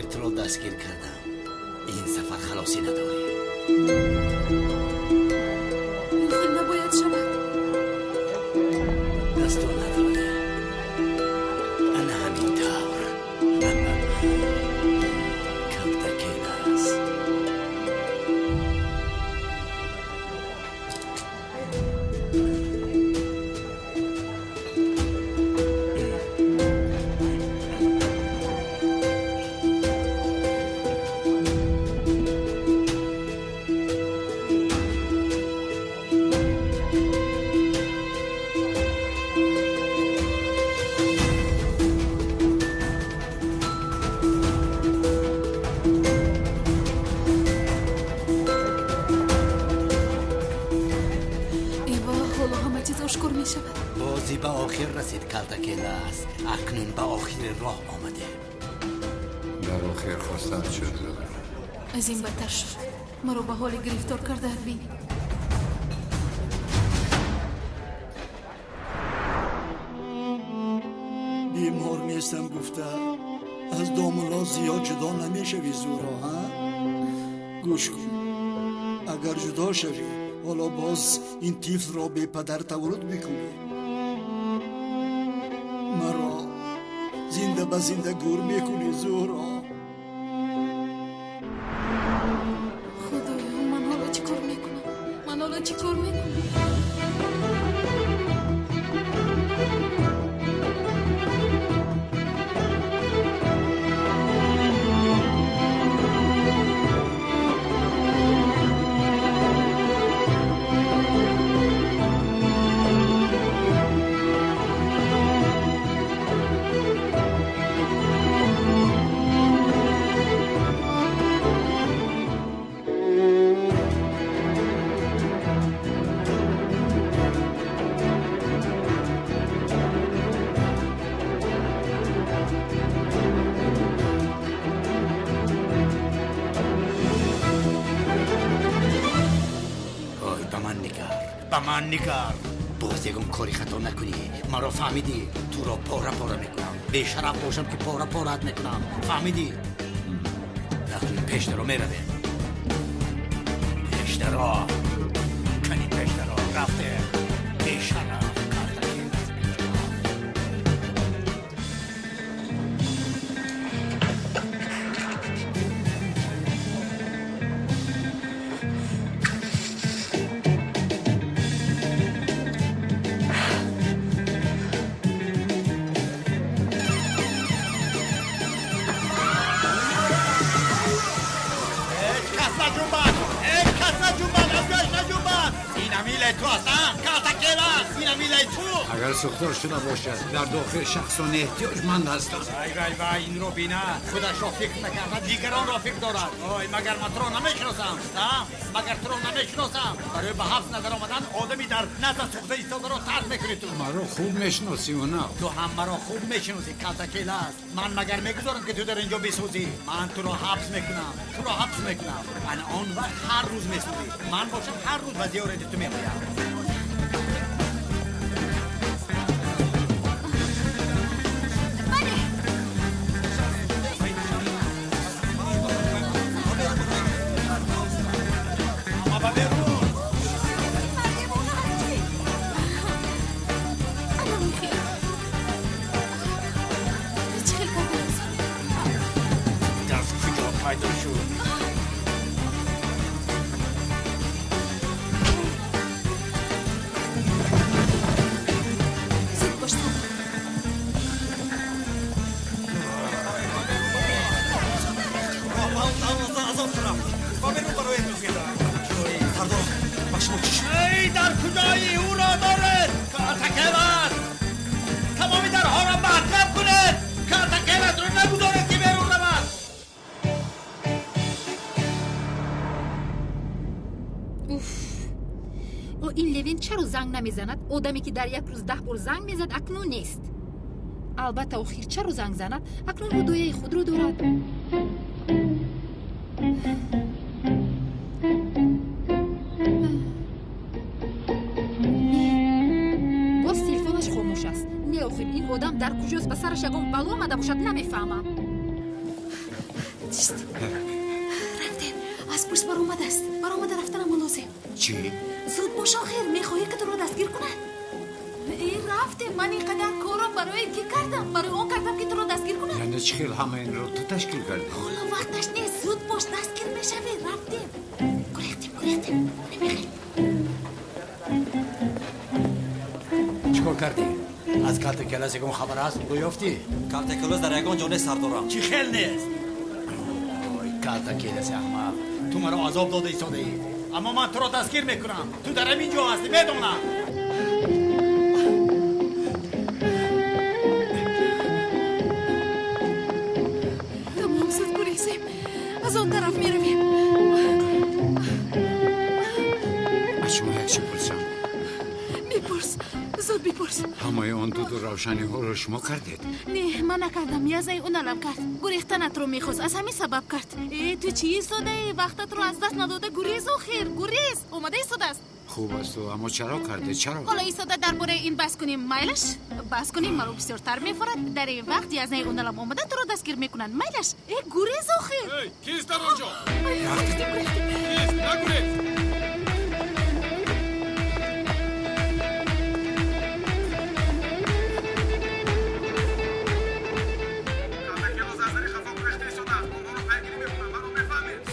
تو رو دستگیر کردم. این سفر خلاصی نداری. این خیلی نباید شود. دستور نداری. انا همین طور کلتکین است. بازی به آخر رسید کلتکیلاس. اکنون به آخر راه آمده. در آخر خواستن شده. از این بدتر شد. مرا به حال گرفتار کرده بین. بیمار نیستم گفته از دامولا زیاد جدا نمیشوی زورا ها؟ گوش کن اگر جدا شوی حالا باز این طفل را به پدر تولد میکنی. مرا زنده به زنده گور میکنی زورا. خدایا من حالا چی کار میکنم؟ به من نگر. باز یکم کاری خطا نکنی. مرا فهمیدی؟ تو را پاره میکنم. بیشرف باشم که پارت میکنم. فهمیدی؟ رفتون پیش درو میرویم. پیش درو کنی پیش درو رفته. بیشرف اگر سختار شده باشد در داخل شخصان احتیاجمند هستم. وای این رو بینه. خودش را فکر نکرده دیگران را فکر دارد. مگر من تو را نمیشناسم؟ مگر تو را نمیشناسم؟ برای به حبس نظر آمدن آدمی در نزد سخته ایستاده را طرد میکنی تو. مرا خوب میشناسی و نه؟ تو هم مرا خوب میشناسی کلتکیلاس. من مگر میگذارم که تو در اینجا بسوزی؟ من تو را حبس میکنم. من آن وقت هر روز میسوزی. من باشم هر روز به زیارت تو میآیم. در کجایی او را دارد؟ کلتکیلاس تمامی درها را محکم کنید. کلتکیلاس رو نگذارید که بیرون رود. این لوین چرا زنگ نمیزند؟ آدمی که در یک روز 10 بار زنگ میزد اکنون نیست. البته آخر چرا زنگ زند؟ اکنون او دویه خود رو دارد. باز تلفنش خاموش است. نه آخر این آدم در کجاست؟ به سرش یگان بلا آمده باشد. نمیفهمم. چیست؟ رفتیم از پشت بر اومده رفتنم ملازم. چی؟ زود باش آخر میخواهی که تو رو دستگیر کنن. این رفتیم من اینقدر کارم برای کی کردم؟ برای اون کردم که تو رو دستگیر کنن. یعنی چی خیلی همه این رو تو تشکیل کردی؟ حالا وقتش نیست، زود باش دستگیر میشوی. رفتیم گریختیم نمیخویم. چیکار کردی؟ از کارت کلاس یکم خبر هست؟ گویافتی؟ کارت کلاس در یگان جانه سردارم. چی خیل نیست؟ کارت کلاس احمق، تو مرا عذاب داده ایستاده ای، اما من تو را دستگیر میکنم. تو در اینجا هستی بدونم. تمام زود گریزیم، از اون طرف میرویم. از شما یک چی پرسم؟ میپرس، زود بیپرس. همه اون دود و روشنی ها رو شما کردید؟ نه من نکردم، یزای اون علم کرد. گریختنت رو میخواست، از همین سبب کرد. تو چی ایستاده ای؟ وقتت رو از دست نداده. گریز آخر گریز اومده ایستاده است. خوب است اما چرا کرده؟ چرا؟ حالا ایستاده درباره این بحث کنیم. میلش بحث کنیم، مرا بسیارتر میفرد. در این وقت یزای اون علم اومده تو رو دستگیر میکنن. میلش گریز آخر. کیست در آنجا؟ گریختیم. کیست؟ نگویید.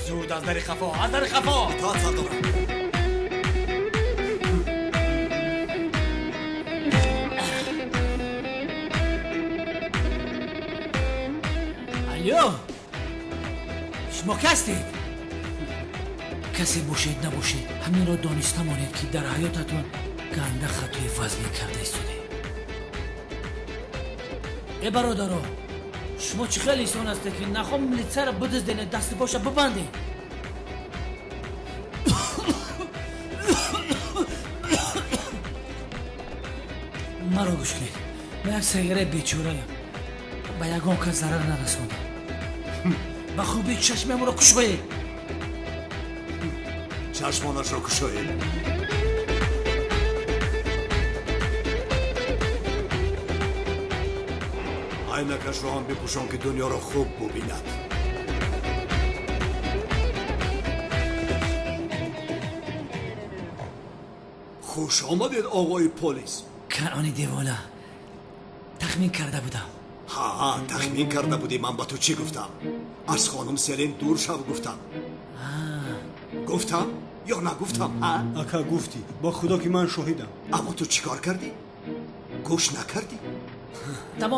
زود از در خفا، از در خفا. اطاعت سردارم. الو شما کستید؟ کسی باشید نباشید همین را دانسته مانید که در حیاتتون گنده خطای فضلی کرده ایستاده. ای برادرها، شما چه خیلی ایسان هسته که نخوام ملیتسه را بدزدین، دست باشه ببندین. مرا گوش کنید، من یک سیاره بیچوره‌ام، به یگان کس ضرر نرساندم. به خوبی چشمم را کشوید. چشمانش را کشایید. عینکش را هم بپوشان که دنیا را خوب ببیند. خوش آمدید آقای پلیس. کنعانی دیوانه تخمین کرده بودم. ها تخمین کرده بودی. من با تو چی گفتم؟ از خانم سلین دور شو گفتم. گفتم یا نگفتم؟ اکا گفتی، با خدا که من شاهدم. اما تو چیکار کردی؟ گوش نکردی؟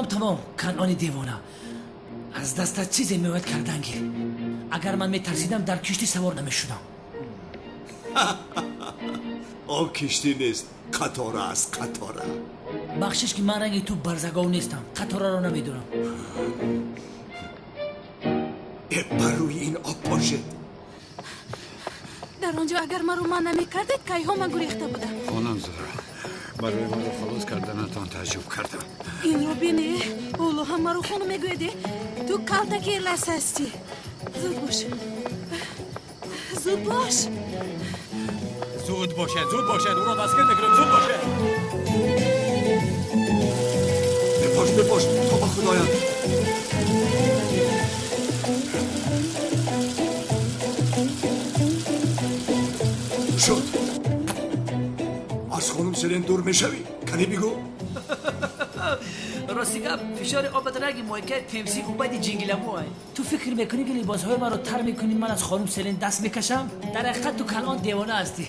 تمام کنعانی دیوانه، از دستت چیزی میوید کردنگی. اگر من میترسیدم در کشتی سوار نمیشدم. آن کشتی نیست، قطاره است. قطاره. بخشش که من رنگ تو برزگاو نیستم، قطاره را نمیدونم. بر روی این آب پاشید. در آنجا اگر من رو من نمیکردید که ها من گریخته بودم. خانم زهرا، برای من رو خلاص کردنتان تعجب کردم. این رو بینی اولو هم مرو خونو میگویدی تو کلتکی لسه هستی. زود باش زود باش. زود باشد او را دستگیر میکنم. زود باشد. بپاش تا با خدایم. شد از خانم سلین دور میشوی؟ کنی بگو. راستی گپ فشار آبت رگی مویکه تمسی اوبدی جنگلمو های. تو فکر میکنی که لباسهای من رو تر میکنی من از خانم سلین دست میکشم؟ در حقیقت تو کنعان دیوانه هستی.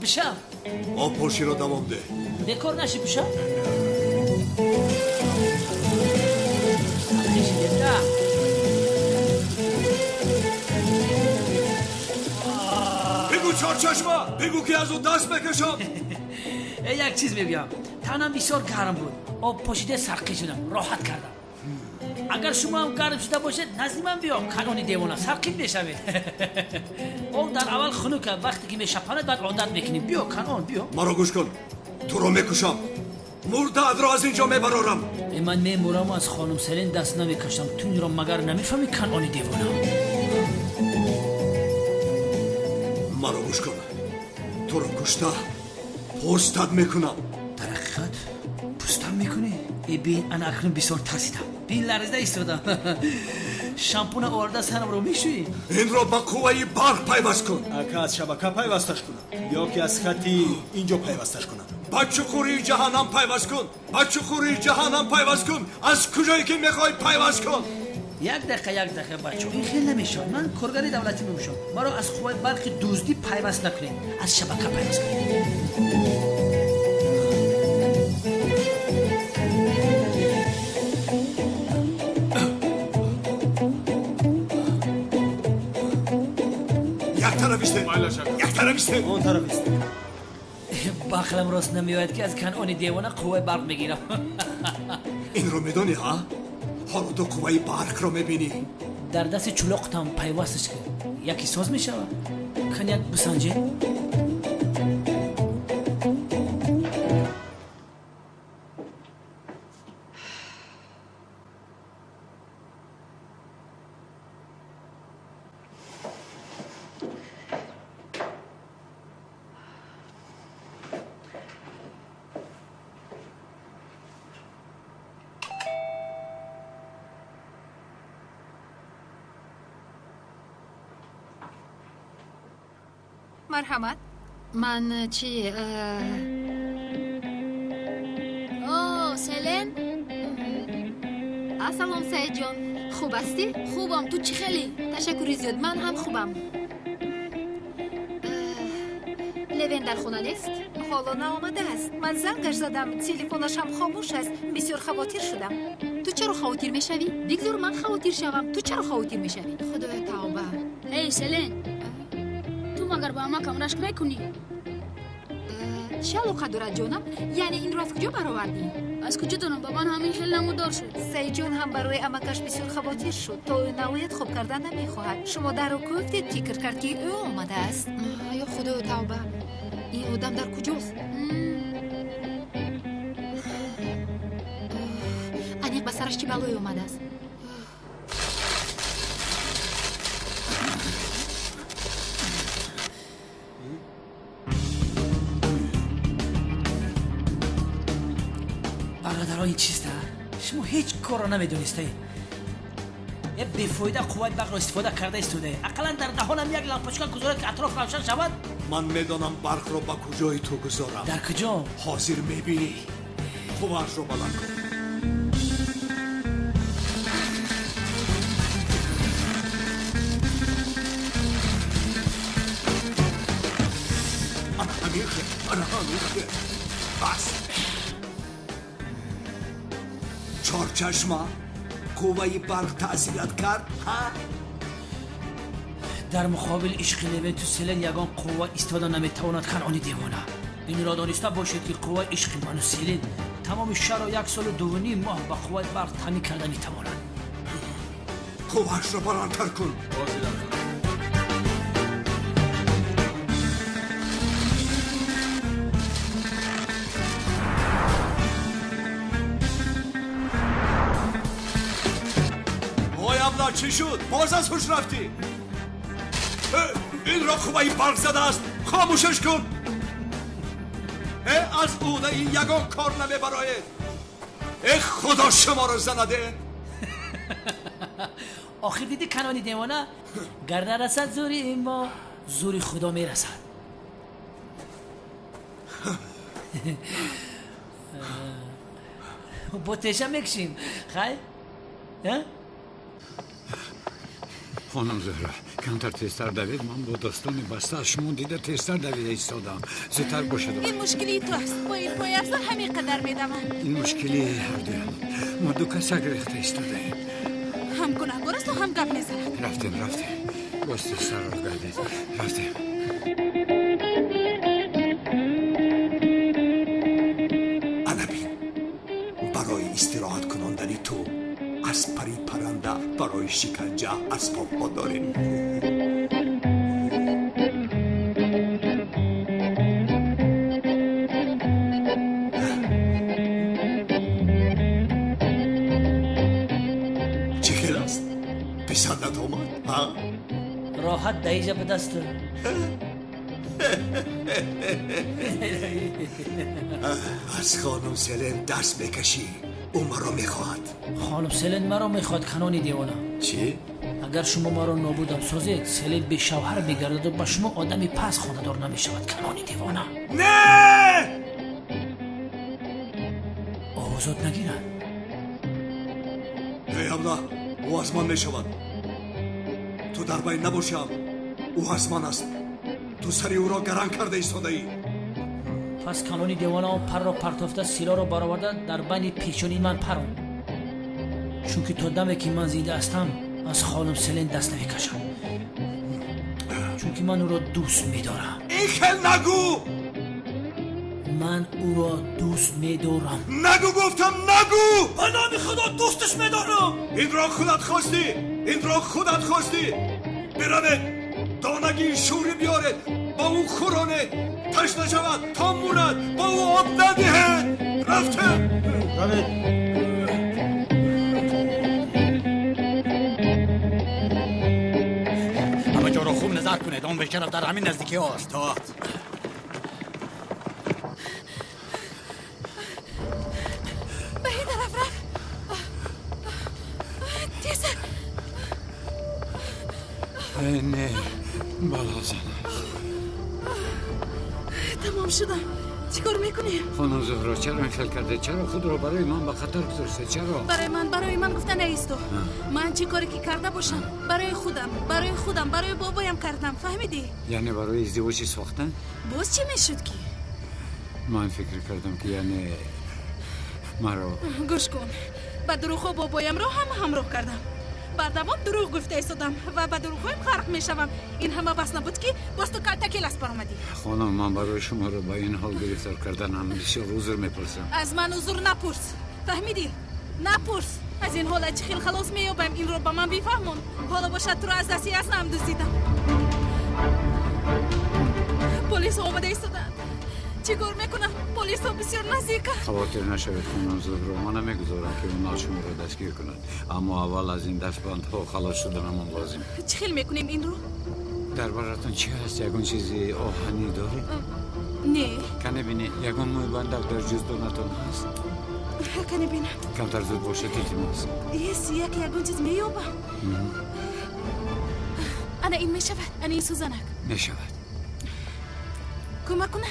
بشم آب پرشی را دوام ده. بکار نشی بشم. بگو چارچشما، بگو که از اون دست بکشم. یک چیز میگم، تنم بسیار گرم بود، آب پاشیده سرقی شدم، راحت کردم. اگر شما هم گرم شده باشید نزدی من بیا. کنعانی دیوانه سرقی میشوید. او در اول خنوکه، وقتی که میشپاند بعد عادت میکنیم. بیا کنعان بیا. مرا گوش کن، تو رو میکشم، مرداد را از اینجا میبرارم. من میمورم و از خانم سلین دست نمیکشم. تو این را مگر نمیفهمی کنعانی دیوانه؟ مرا گوش کن، تو رو کشته پوستت میکنم. در حقیقت پوستم میکنی؟ ای بین انا اکنون بسیار ترسیدم. این لرزه ایستادم. شامپون آورده سرم رو میشویی؟ این رو با قوه برق پیوست کن. اکا از شبکه پیوستش کنم یا که از خطی اینجا پیوستش کنم. با چخوری جهنم پیوست کن. با چخوری جهنم پیوست کن. از کجایی که میخوای پیوست کن. یک دقیقه بچه این خیلی نمیشه. من کارگری دولتی میشم. ما رو از قوه برق دزدی پیوست نکنید، از شبکه پیوست کنید. یک طرف است. اون طرف است. بخلم راست نمیاد که از کنعانی دیوانه قوه برق میگیرم. این رو میدونی ها؟ حالا تو قوه برق رو میبینی؟ در دست چلوقتم پیوستش که یکی ساز میشه. کنیک بسنجه. مرحمت من چی اوه سلن سلام سعید جان خوب هستی؟ خوبم، تو چی خیلی؟ تشکری زیاد من هم خوبم. لوین در خونه نیست؟ حالا نآمده است. من زنگش زدم تلفنش هم خاموش است. بسیار خواطر شدم. تو چرا خواطر میشوی؟ دیگه من خواطر شوم، تو چرا خواطر میشوی؟ خدای توبه. هی سلن تو مگر با ما کمرش نکنی؟ چه علاقه دارد جانم؟ یعنی این راست کجا برآوردی؟ از کجا دونم بابان همین خیلی نمودار شد. سعید جان هم برای امکش بسیار خواطر شد. تا نهایت خوب کردن نمیخواهد. شما در رو گفتید فکر کرد که او آمده است. یا خدای توبه، این آدم در کجاست؟ انیق به سرش چی بلایی آمده است؟ برادرها این چیست؟ شما هیچ کار را نمیدونسته. یه بیفایده قوه برق را استفاده کرده ایستاده. اقلا در دهانم یک لامپوچکا گذاره که اطراف روشن شود. من میدانم برق رو با کجای تو گذارم. در کجا؟ حاضر میبینی. قوهش رو بلند کن. آنا همیشه بس. چهار چشمه قوه برق تأثیرت کرد ها؟ در مقابل عشق لوین تو سلن یگان قوه ایستاده نمیتواند کنعانی دیوانه. این را دانسته باشید که قوه عشق من و سلن تمام شهر و 1 سال و 2.5 ماه با قوه برق تامین کرده میتواند. قوهش رو بلندتر کن. چی شد؟ باز از خوش رفتی؟ این را خوبه برق زده است. خاموشش کن. از اونه این یگان کار نمیبراید. خدا شما رو زنده. آخر دیدی کنعانی دیوانه؟ گر نرسد زوری ما زوری خدا میرسد. با تشم میکشیم خیلی؟ خانم زهرا کمتر تیزتر دوید. من با داستان بسته شما دیده تیزتر دویده ایستادم. زودتر باشد. این مشکلی تو است. با این پای افزا همین قدر میدم. این مشکلی هر دویم. ما دو کس گرفته ایستاده ایم. هم گناهگار است و هم گپ میزند. رفتیم باز تیزتر راه گردید. رفتیم. انبین برای استراحت کناندنی تو از پری پرنده برای شکنجه اسباب ما داریم. چه خیلی است؟ پسندت آمد؟ ها؟ راحت دیجه به دست از خانم سلن دست بکشی او مرا میخواهد. خانم سلن مرا میخواد کنانی دیوانه. چی؟ اگر شما مرا نابودم سازید سلن به شوهر میگردد و با شما آدمی پس خانه دار نمیشود. کنانی دیوانه. نه! آزاد نگیرن. ای الله، او از من میشود. تو در بین نباشم. او از من است. تو سری او را گران کرده ایستاده ای. پس کنانی دیوانه آن پر را پرتافته سیلا را برآورده در بین پیشانی من پران. چون که تا دمی که من زنده هستم از خانم سلن دست نمیکشم. چون که من او را دوست میدارم. این خیل نگو! من او را دوست میدارم. نگو گفتم نگو! به نام خدا دوستش میدارم. این را خودت خواستی. این را خودت خواستی. برانه دانگی شوری بیاره با او خورانه تشنه شود تا موند با او آب ندهد. رفته همه جا را خوب نظر کنید. آن بشرف در همین نزدیکی هاست. تاعت به این طرف رفت. تیزه. نه بالا زن. تمام شدم. چیکار میکنی؟ خانم زهرا چرا این فکر کرده؟ چرا خود رو برای من به خطر گذاشته؟ چرا؟ برای من گفتن نیستو. من چی کاری که کرده باشم برای خودم برای بابایم کردم. فهمیدی؟ یعنی برای ازدواجی ساختن؟ باز چی میشد کی؟ من فکر کردم که یعنی مرا گوش کن. با دروغ بابایم را همراه کردم. بردوام دروغ گفته ایستادم و با دروغایم غرق میشوم. این همه بس نبود که باز تو کلتکی لست برآمدی. خانم من برای شما رو با این حال گرفتار کردنم بسیار عذر میپرسم. از من عذر نپرس. فهمیدی؟ نپرس. از این حال چه خیل خلاص مییابم. این رو با من بفهمون. حالا باشد تو رو از دستی اصلا دزدیدم. پلیس آمده ایستادند. چیکار میکنم؟ پلیس ها بسیار نزدیکه. خاطر نشوید خانم زهرا. من نمیگذارم که اونا شما رو دستگیر کنند. اما اول از این دستبندها خلاص شدنم لازم. چه خیل میکنیم این رو؟ دربارتون چی هست؟ یگون چیزی آهنی داری؟ نه. کنه بینی یگون موی بندق در جزدانتون هست؟ کنه بینم. کمتر زود باشه تیتیم هست. یگون چیز مییابم. انا این میشود. انا این سوزنک میشود. کمک کنم.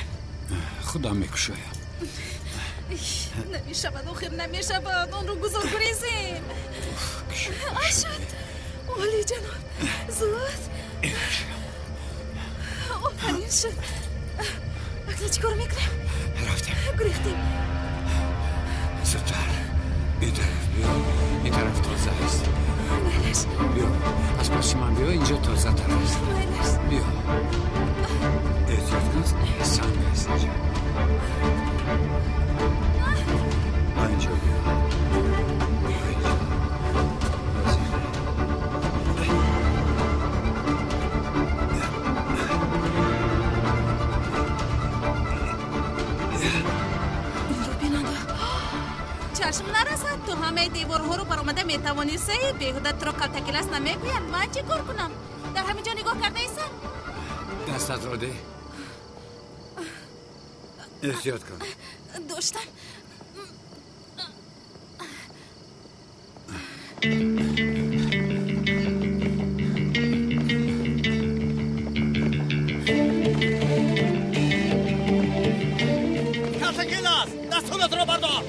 خدا میکشایم. نمیشود آخر نمیشود. آن رو گذار گریزیم. آشد عالی جناب. زود آفرین شد. اکنون چی کار میکنیم؟ رفتیم گریختیم. زودتر این طرف بیا. این طرف تازه هست. مهلش بیا از پاسی من بیا. اینجا تازه تر هست. مهلش بیا احتیاط کن. سنگ هست اینجا. اینجا بیا. چشم نرسد. تو همه دیوارها رو برآمده میتوانی سه بیهوده تو رو کلتکیلس نمیگوین. من چی کار کنم؟ در همینجا نگاه کرده ایسن؟ دستت را ده. احتیاط کن. داشتم. کلتکیلس دستونت را بردار.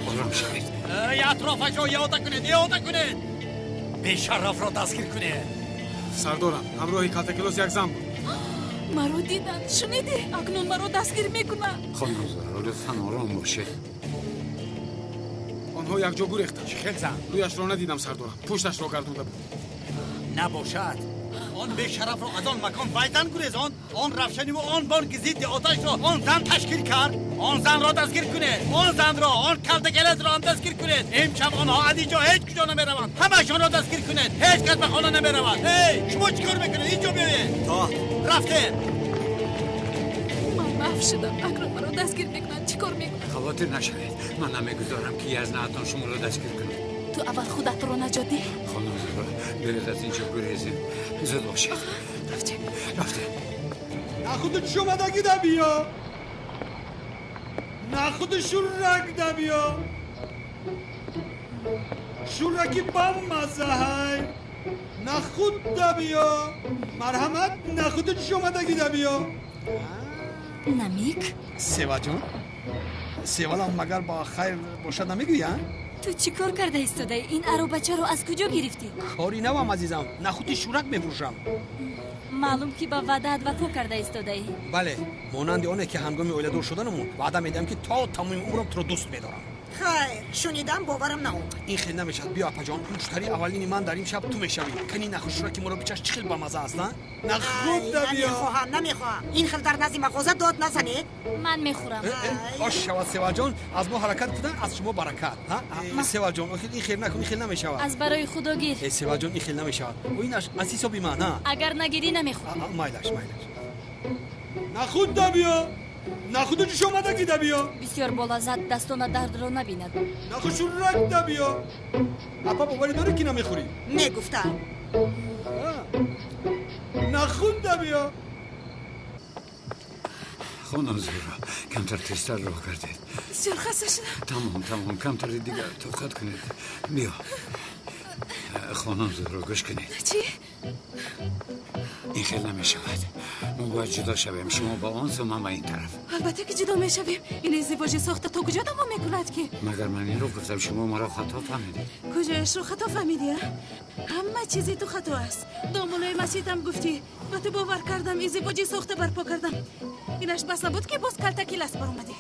آرام شوید. اطرافش را احاطه کنید. بیشرف را دستگیر کنید. سردارم همراهی کلتکیلس یک زن بود. مرا دیدن. شنیدی؟ اکنون مرا دستگیر میکنن. خانم زهرا لطفاً آرام باشید. آنها یک جا گریختند. خیلی زن. رویش را ندیدم سردارم. پشتش را گردونده بود. نباشد. آن بیشرف را از آن مکان ویزن گریزان. آن رفشنی و آن بانک ضد آتش را آن زن تشکیل کرد. آن زن را دستگیر کنید. آن زن را آن کلتکیلس را هم دستگیر کنید. امشب آنها از اینجا هیچ کجا نمیروند. همه‌شان را دستگیر کنید. هیچ کس به خانه نمیرود. هی شما چیکار میکنید؟ اینجا بیایید. تا رفتید. من محو شدم. اکنون مرا دستگیر میکنن. چیکار میکنن؟ خاطر نشوید. من نمیگذارم که یزنه‌تان شما را دستگیر کنید. تو اول خودت رو نجات ده. خانم زهرا برید از اینجا گریزیم. زود باشید. رفتیم. خودت شما دگیده بیا. نخود شورک دبیا شورکی بام مزه های نخود دبیا مرحمت نخود شما دگی دبیا نمیک سیوا جون سیوالا مگر با خیر باشد نمیگوی ها؟ تو چی کار کرده ایستاده؟ این ارو بچه رو از کجا گرفتی؟ کاری نوام عزیزم نخود شورک میفروشم معلوم که با وعدت وفا کرده ایستاده ای. بله مانند آنه که هنگام اولادور شدنمون وعده میدم که تا تمام عمرم تو رو دوست میدارم. خیر شنیدم باورم نموند. این خیلی نمیشد. بیا اپا جان مشتری اولین من در این شب تو میشوی. کنی نخوش را که مرا بچش چخیل با مزه است نه؟ نخود بیا. نمیخواهم این خیل در نزد مغازه داد نزنید. من میخورم. باش شود سیوا جان از ما حرکت کردن از شما برکت. ها؟ سیوا جان این خیر نکن این خیل نمیشود. از برای خدا گیر. سیوا جان این خیل نمیشود. و اینش از حساب من ها. اگر نگیری نمیخورم. مایلش. نخود بیا. نخود شما دگی بیا. بسیار بالازد دستان درد رو نبیند. نخود شورک بیا. اپا باوری داره که نمیخوری؟ نگفتم. نخود بیا. خانم زهرا کمتر تیزتر راه کردید. بسیار خسته شدم. تمام کمتر دیگر توقف کنید. بیا خانم زهرا گوش کنید. چی؟ این خیلی نمی شود. ما باید جدا شویم. شما با آن و من این طرف. البته که جدا می شویم. این ازدواج ساخته تا کجا دوام میکند که؟ مگر من این رو گفتم شما مرا خطا فهمیدید؟ کجایش رو خطا فهمیدی؟ همه چیزی تو خطا است. دامولای مسیدم گفتی و تو باور کردم ازدواج ساخته برپا کردم. اینش بس نبود که باز کلتکی لست بر اومدی.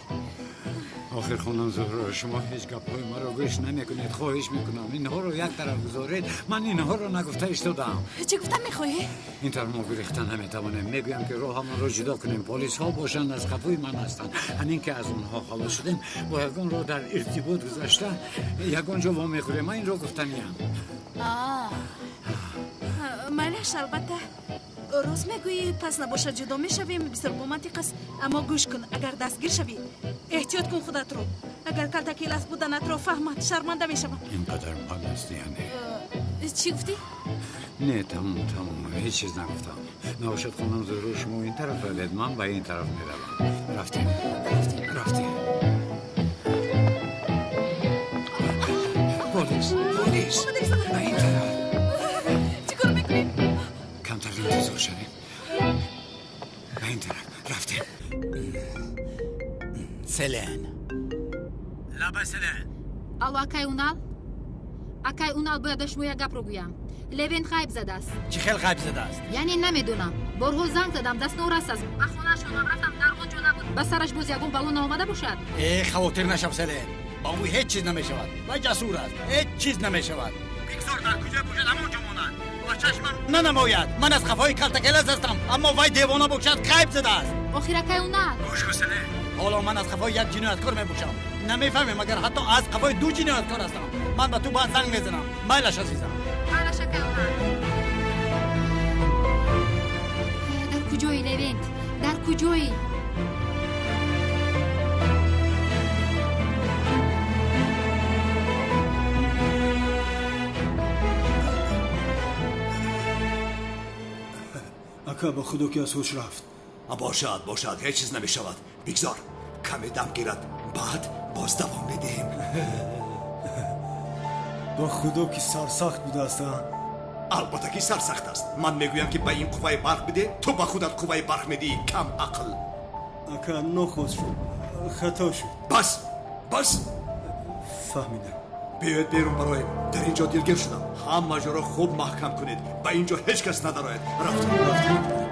آخر خانم زهرا شما هیچ گپ‌های مرا گوش نمیکنید. خواهش میکنم اینها رو یک طرف بذارید. من اینها رو نگفته ایستادم. چی گفتم میخواهی؟ این طرف ما گریختن نمیتوانیم. میگویم که راهمان رو جدا کنیم. پلیس ها باشند از قفوی من هستند. همین که از اونها خلاص شدیم با یگان رو در ارتباط گذاشته یگان جواب میخوریم. من این رو گفتنیم. مالش البته راست میگویی پس نباشه جدا میشویم. بسیار با منطق است. اما گوش کن اگر دستگیر شوی احتیاط کن خودت رو. اگر کلتکی لست بودنت رو فهمد شرمنده میشم. اینقدر بد است یعنی چی گفتی؟ نه تمام هیچ چیز نگفتم. نباشد خانم زهرا شما این طرف روید من به این طرف میروم. رفتیم پلیس به این طرف. چی کار میکنی؟ کمتر انتظار شدیم. به این طرف رفتیم. سلن لابا سلن алло акай унал бояд шумо як гапро гӯям левент хайб задааст چی خیلی غیب زده است؟ яъне намедонам борҳо занг задам даст нораст аст ба хонашонам рафтам дар онҷо набуд ба сараш боз ягон бало наомада бошад خواطر نشو سلن با او هیچ چیز نمیشود و جسور است هیچ چیز نمیشود بگذار در کجا باشد همونجا مانند با چشمم ننماید من از خفای کلتکلز هستم اما وای دیوانه باشد غیب زده است охир акай унал گوش کن سلن حالا من از خفای یک جنایتکار میباشم نمیفهمی مگر حتی از خفای دو جنایتکار هستم من به تو باید زنگ میزنم مایلش عزیزم مайлаш акай унал дар куҷои левент дар куҷои اکا با خدا که از هوش رفت. باشد هیچ چیز نمیشود. بگذار کمی دم گیرد بعد باز دوام بدیم. با خدا که سرسخت بوده است. البته که سرسخت است. من میگویم که به این قوای برق بده تو به خودت قوای برق میدی کم عقل. اکا نخواست شد خطا شد. بس فهمیدم. بیاید بیرون برای در اینجا دیرگیر شدم. همه جا را خوب محکم کنید. به اینجا هیچ کس ندارد. رفتیم.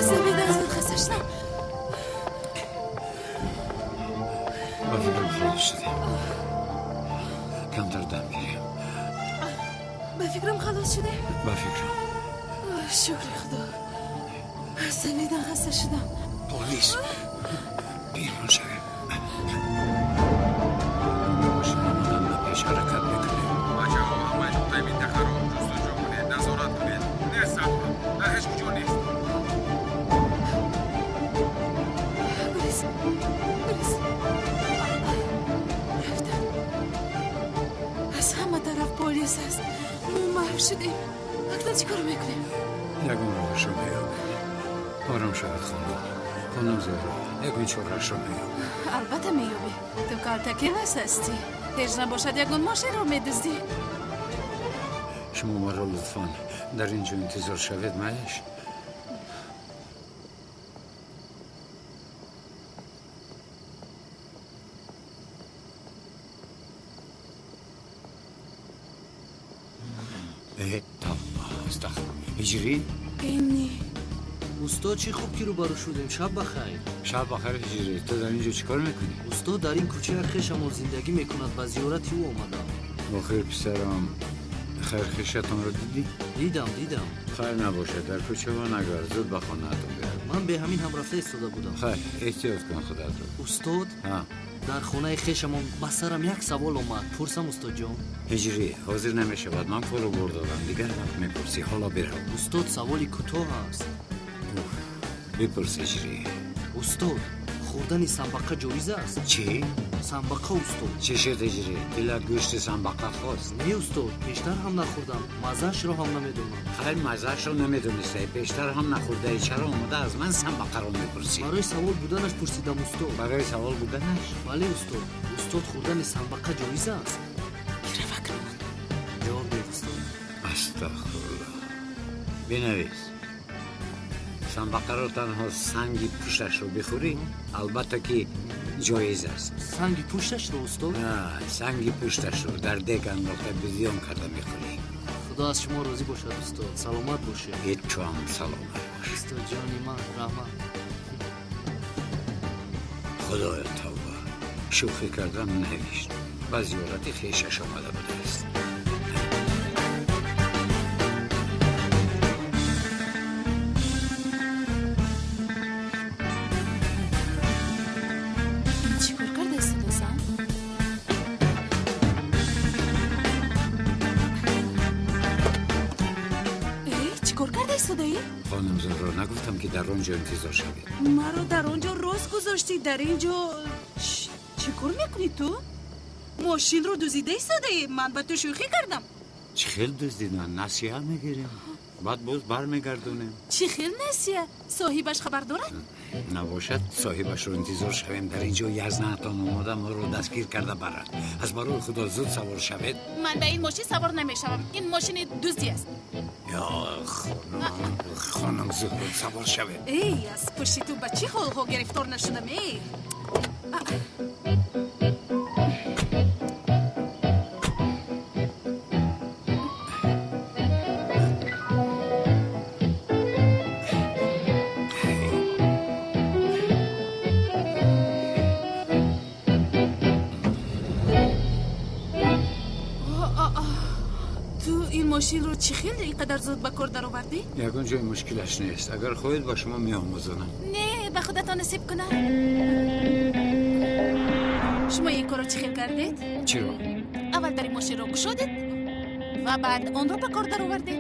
زمین از بود خسته شدم. با فکرم خلاص شدیم. کمتر دم گیریم. به فکرم خلاص شده؟ با فکرم. شکر خدا. زمیدن خسته شدم. پلیس بیرون شویم. پیش حرکت میکنیم. بچه ها همه نقطه منطقه رو جستجو کنید نظارت کنید نه صبر در هیچ کجا نیست. پلیس رفتن از همه طرف پلیس هست ما محو شدیم فردا چی کار میکنیم؟ یگون روش رو میابه آرام شد خانم زهرا یگون چورش رو میابه البته میابه تو کارتکی هستی هیچ نباشد یگون ماشین رو میدزدی شما ما رو لطفاً در اینجا انتظار شوید معیش هجری؟ اینی استاد چی خوب که رو برو شدیم شب بخیر شب بخیر هجری تو در اینجا چی کار میکنی؟ استاد در این کوچه خشم زندگی میکند و زیارتی او آمدم بخیر پسرم خیر خیشتان رو دیدی؟ دیدم خیر نباشه در کوچه ها نگرد زود به خانه اتون بیار من به همین هم رفته استاده بودم خیر احتیاط کن خودت رو استاد در خانه خشمم به سرم یک سوال اومد پرسم استاد جان هجری حاضر نمیشه بعد من پولو بردارم دیگر وقت میپرسی حالا برم استاد سوالی کوتاه است بپرس هجری استاد خوردن سنبقه جایز است چی؟ سنبقه استاد چه شد هجری؟ دلت گوشت سنبقه خواست؟ نه استاد بیشتر هم نخوردم مزهش رو هم نمیدونم خیلی مزهش رو نمیدونسته بیشتر هم نخورده چرا آمده از من سنبقه رو میپرسی؟ برای سوال بودنش پرسیدم استاد برای سوال بودنش؟ بله استاد خوردن سنبقه جایز است گیره فکر من جواب بید استاد استغفرالله بنویس سنبقه رو تنها سنگی پوشتش رو بخوری البته که جایز است سنگی پوشتش رو استاد؟ نه سنگی پوشتش رو در دیگ انداخته بزیان کرده میخوری خدا از شما راضی باشد استاد سلامت باشه هیچ چو هم سلامت باشه استاد جانی من رحمت خدای توبه شوخی کردم نوشت و زیارت خیشش آمده بوده است خانم زهرا نگفتم که در آنجا انتظار شوید مرا در آنجا راست گذاشتی در اینجا چی کار میکنی تو؟ ماشین رو دزدیده ایستاده من با تو شوخی کردم چی خیل دزدیدن نسیه میگیریم بعد باز برمیگردونیم چی خیل نسیه؟ صاحبش خبر دارد؟ نباشد صاحبش رو انتظار شویم در اینجا یزنهتان اومده ما رو دستگیر کرده برد از برای خدا زود سوار شوید من در این ماشین سوار نمیشوم این ماشین دزدی است یا خانم زهرا سوار شوید ای از پشت تو به چی حال ها گرفتار نشدم ای ماشین رو چی خیلی اینقدر زود به کار در آوردی؟ یکون جای مشکلش نیست اگر خواهید با شما میآموزونم نه به خودتان نصیب کنم شما این کار رو چی خیلی کردید؟ چی رو؟ اول در این ماشین رو گشودید و بعد آن رو به کار در آوردید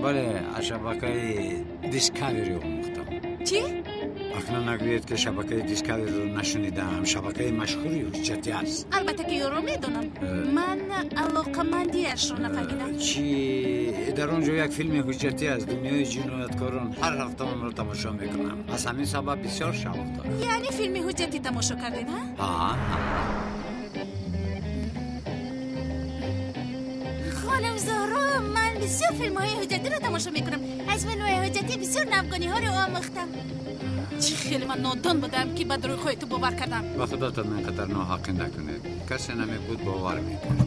بله از شبکه دیسکاوری آموختم چی؟ اکنون نگوید که شبکه دیسکاوری رو نشنیدم شبکه مشهوری و حجتی است البته که او رو میدونم من علاقمندیش رو نفهمیدم چی در اونجا یک فیلم حجتی از دنیای جنایتکاران هر هفته اون رو تماشا میکنم از همین سبب بسیار شوق دارم یعنی فیلم حجتی تماشا کردین ها؟ خانم زهرا من بسیار فیلم های حجتی رو تماشا میکنم از فیلم های حجتی بسیار نمگانی ها رو آموختم چی خیلی من نادان بودم که به دروی خودتو باور کردم با خداتان اینقدر ناحقی نکنید کسی نمی بود باور میکنه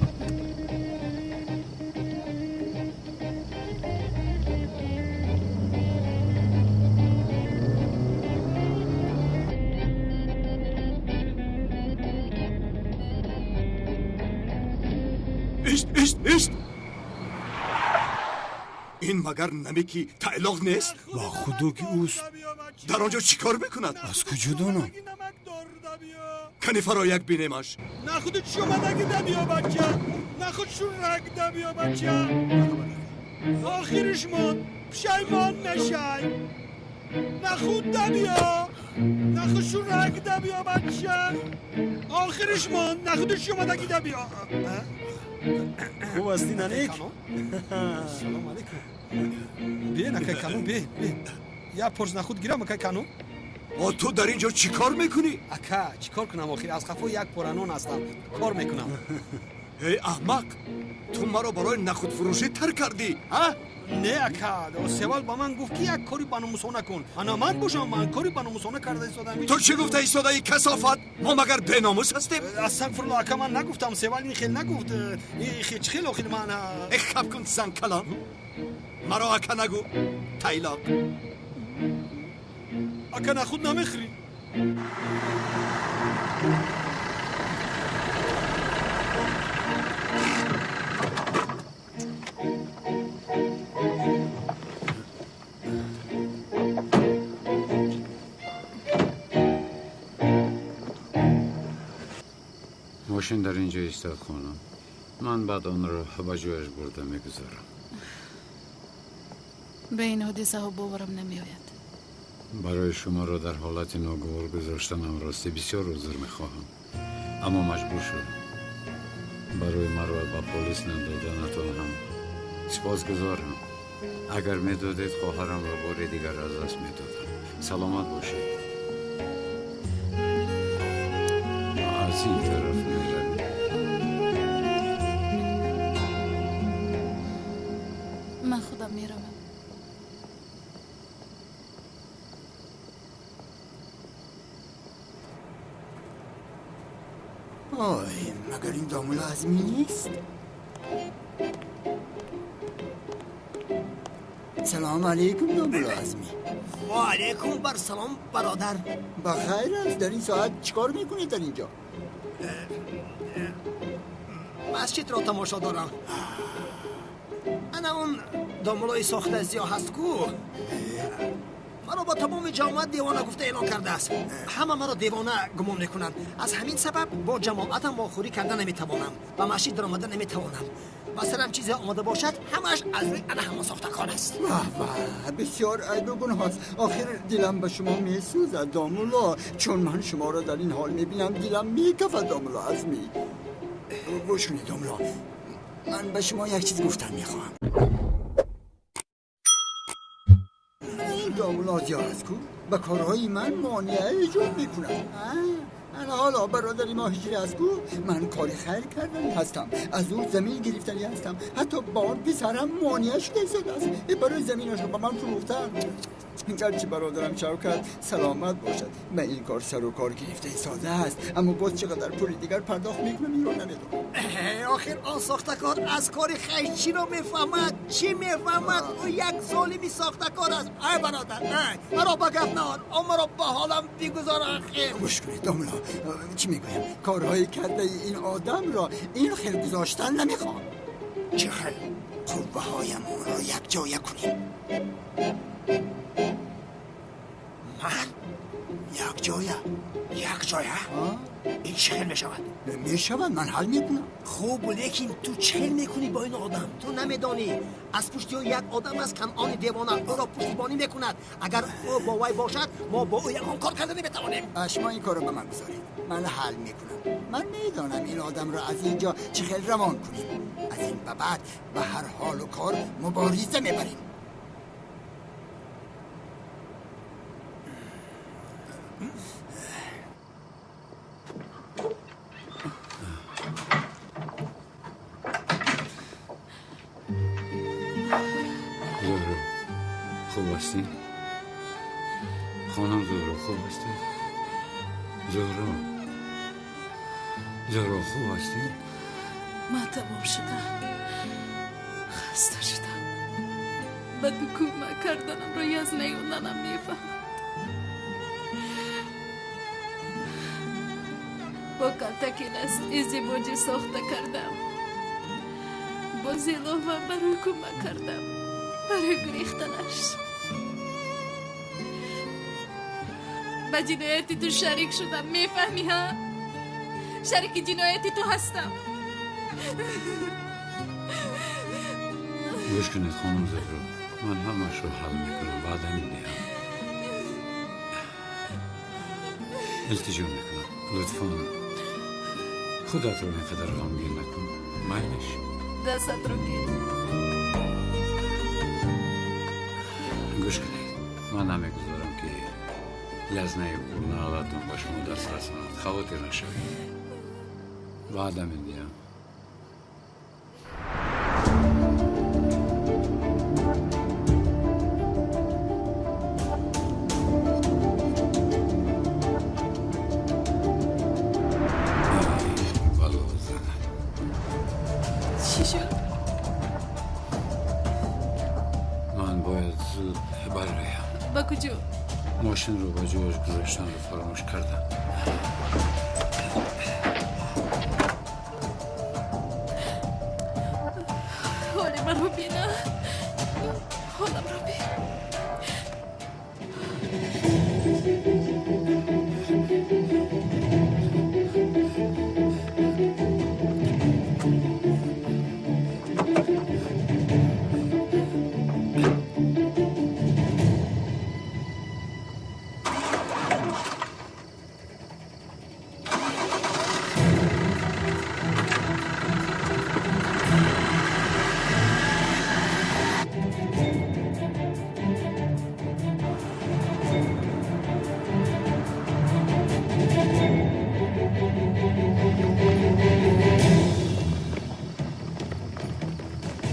ایست این مگر نمیکی تعلق نیست؟ با خدا که اوست در آنجا چیکار میکند؟ از کجا دانم؟ کنی فرا یک بینیمش نخود شما نگی دمیا بچه نخود شون رگ دمیا بچه آخرش من پشیمان نشای نخود دمیا نخود شو رنگ ده بیا بچه آخرش من نخودش شما دکی ده بیا خوب هستی ننیک؟ سلام علیکم بیا نکه کانو بیا یا پرز نخود گیرم اکه کانو تو در اینجا چی کار میکنی؟ اکه چی کار کنم آخر از خفا یک پرانون هستم کار میکنم ای احمق تو مرا برای نخود فروشی تر کردی ها؟ نه اکه سوال با من گفت که یک کاری باناموسانه کن انا من باشم من کاری باناموسانه کرده ایستادم تو چی گفته ایستاده ای کثافت؟ ما مگر بیناموس هستیم؟ استغفرالله اکه من نگفتم سوال این خیلی نگفت این خیلی آخر من خب کن زن کلام مرا اکه نگو تایلاق اکه نخود نمیخری ماشین در اینجا ایستاد خانم من بعد آن را به جایش برده میگذارم به این حدیثه ها باورم نمیآید برای شما را در حالت ناگوار گذاشتنم راستی بسیار عذر میخواهم اما مجبور شدم برای مرا به پلیس ندادنتان هم سپاسگزارم اگر میدادید خواهرم را بار دیگر از دست میدادم سلامت باشید از این طرف میرویم من خودم میروم آی مگر این دامولا عزمی نیست؟ سلام علیکم دامولا عزمی و علیکم بر سلام برادر بخیر است در این ساعت چیکار میکنی در اینجا؟ مسجد را تماشا دارم انا اون دامولای ساخته زیاه هست کو مرا با تمام جماعت دیوانه گفته اعلان کرده است همه مرا دیوانه گمان میکنند از همین سبب با جماعتم واخوری کردن نمیتوانم و مسجد در آمدن نمیتوانم و سرم چیزی آماده باشد همش از روی انا همه ساختکار است واه بسیار عیب و گناه است آخر دلم به شما میسوزد دامولا چون من شما را در این حال میبینم دلم میکفد دامولا عزمی گوش کنید دامولا من به شما یک چیز گفتن میخواهم این دامولا زیاد است کو به کارهای من مانعه ایجاد میکنم انا حالا برادری ما هجری است کو من کاری خیر کردنی هستم از او زمین گرفتنی هستم حتی با آن پسرم مانعه شده است برای زمینش رو به من فروختن گرچه برادرم شوکت سلامت باشد من این کار سر و کار گرفته ساده است اما باز چقدر پول دیگر پرداخت میکنم این رو ندارم آخر آن ساختکار از کار خیش چی رو میفهمد چی میفهمد او یک ظالمی ساختکار است ای برادر ای مرا با گفت نهار او مرا با حالم بیگذار آخر گوش کنید داملا چی میگویم کارهای کرده این آدم را این خیر گذاشتن نمیخوام چه خیر قوه هایمون را یک جایه کنیم من؟ یک جایه؟ این چه میشود؟ میشود من حل میکنم خوب لیکن تو چه میکنی با این آدم؟ تو نمیدانی از پشتی او یک آدم است کنعان دیوانه او را پشتیبانی میکند اگر او با وی باشد ما با او یکان کار کرده نمیتوانیم شما این کار رو به من گذارید من حل میکنم من میدانم این آدم را از اینجا چه خیلی روان کنیم از این به بعد به هر حال و کار مبارزه میبریم زهرا خوب هستی؟ خانم زهرا خوب هستی؟ زهرا خوب هستی؟ من تمام شدم خسته شدم به کمک کردنم روی از نیوندنم میفهمم با کلتکین است ازدواجی ساخته کردم با زیلوفم برای کمک کردم برای گریختنش به جنایتی تو شریک شدم میفهمی ها؟ شریک جنایتی تو هستم گوش کنید خانم زهرا من همش رو حل میکنم بعدا میدیم التجا میکنم لطفاً خودت رو اینقدر غمگین نکن مایلش دستت رو گیر. گوش کنید من نمیگذارم که یزنه او نهالتون با شما دست رساند خواهد نشوید وعده میدیم چی شد؟ من باید زود برایم با کجا؟ ماشین رو با جاش گذاشتن رو فراموش کردم حال من رو بینا حالم رو بین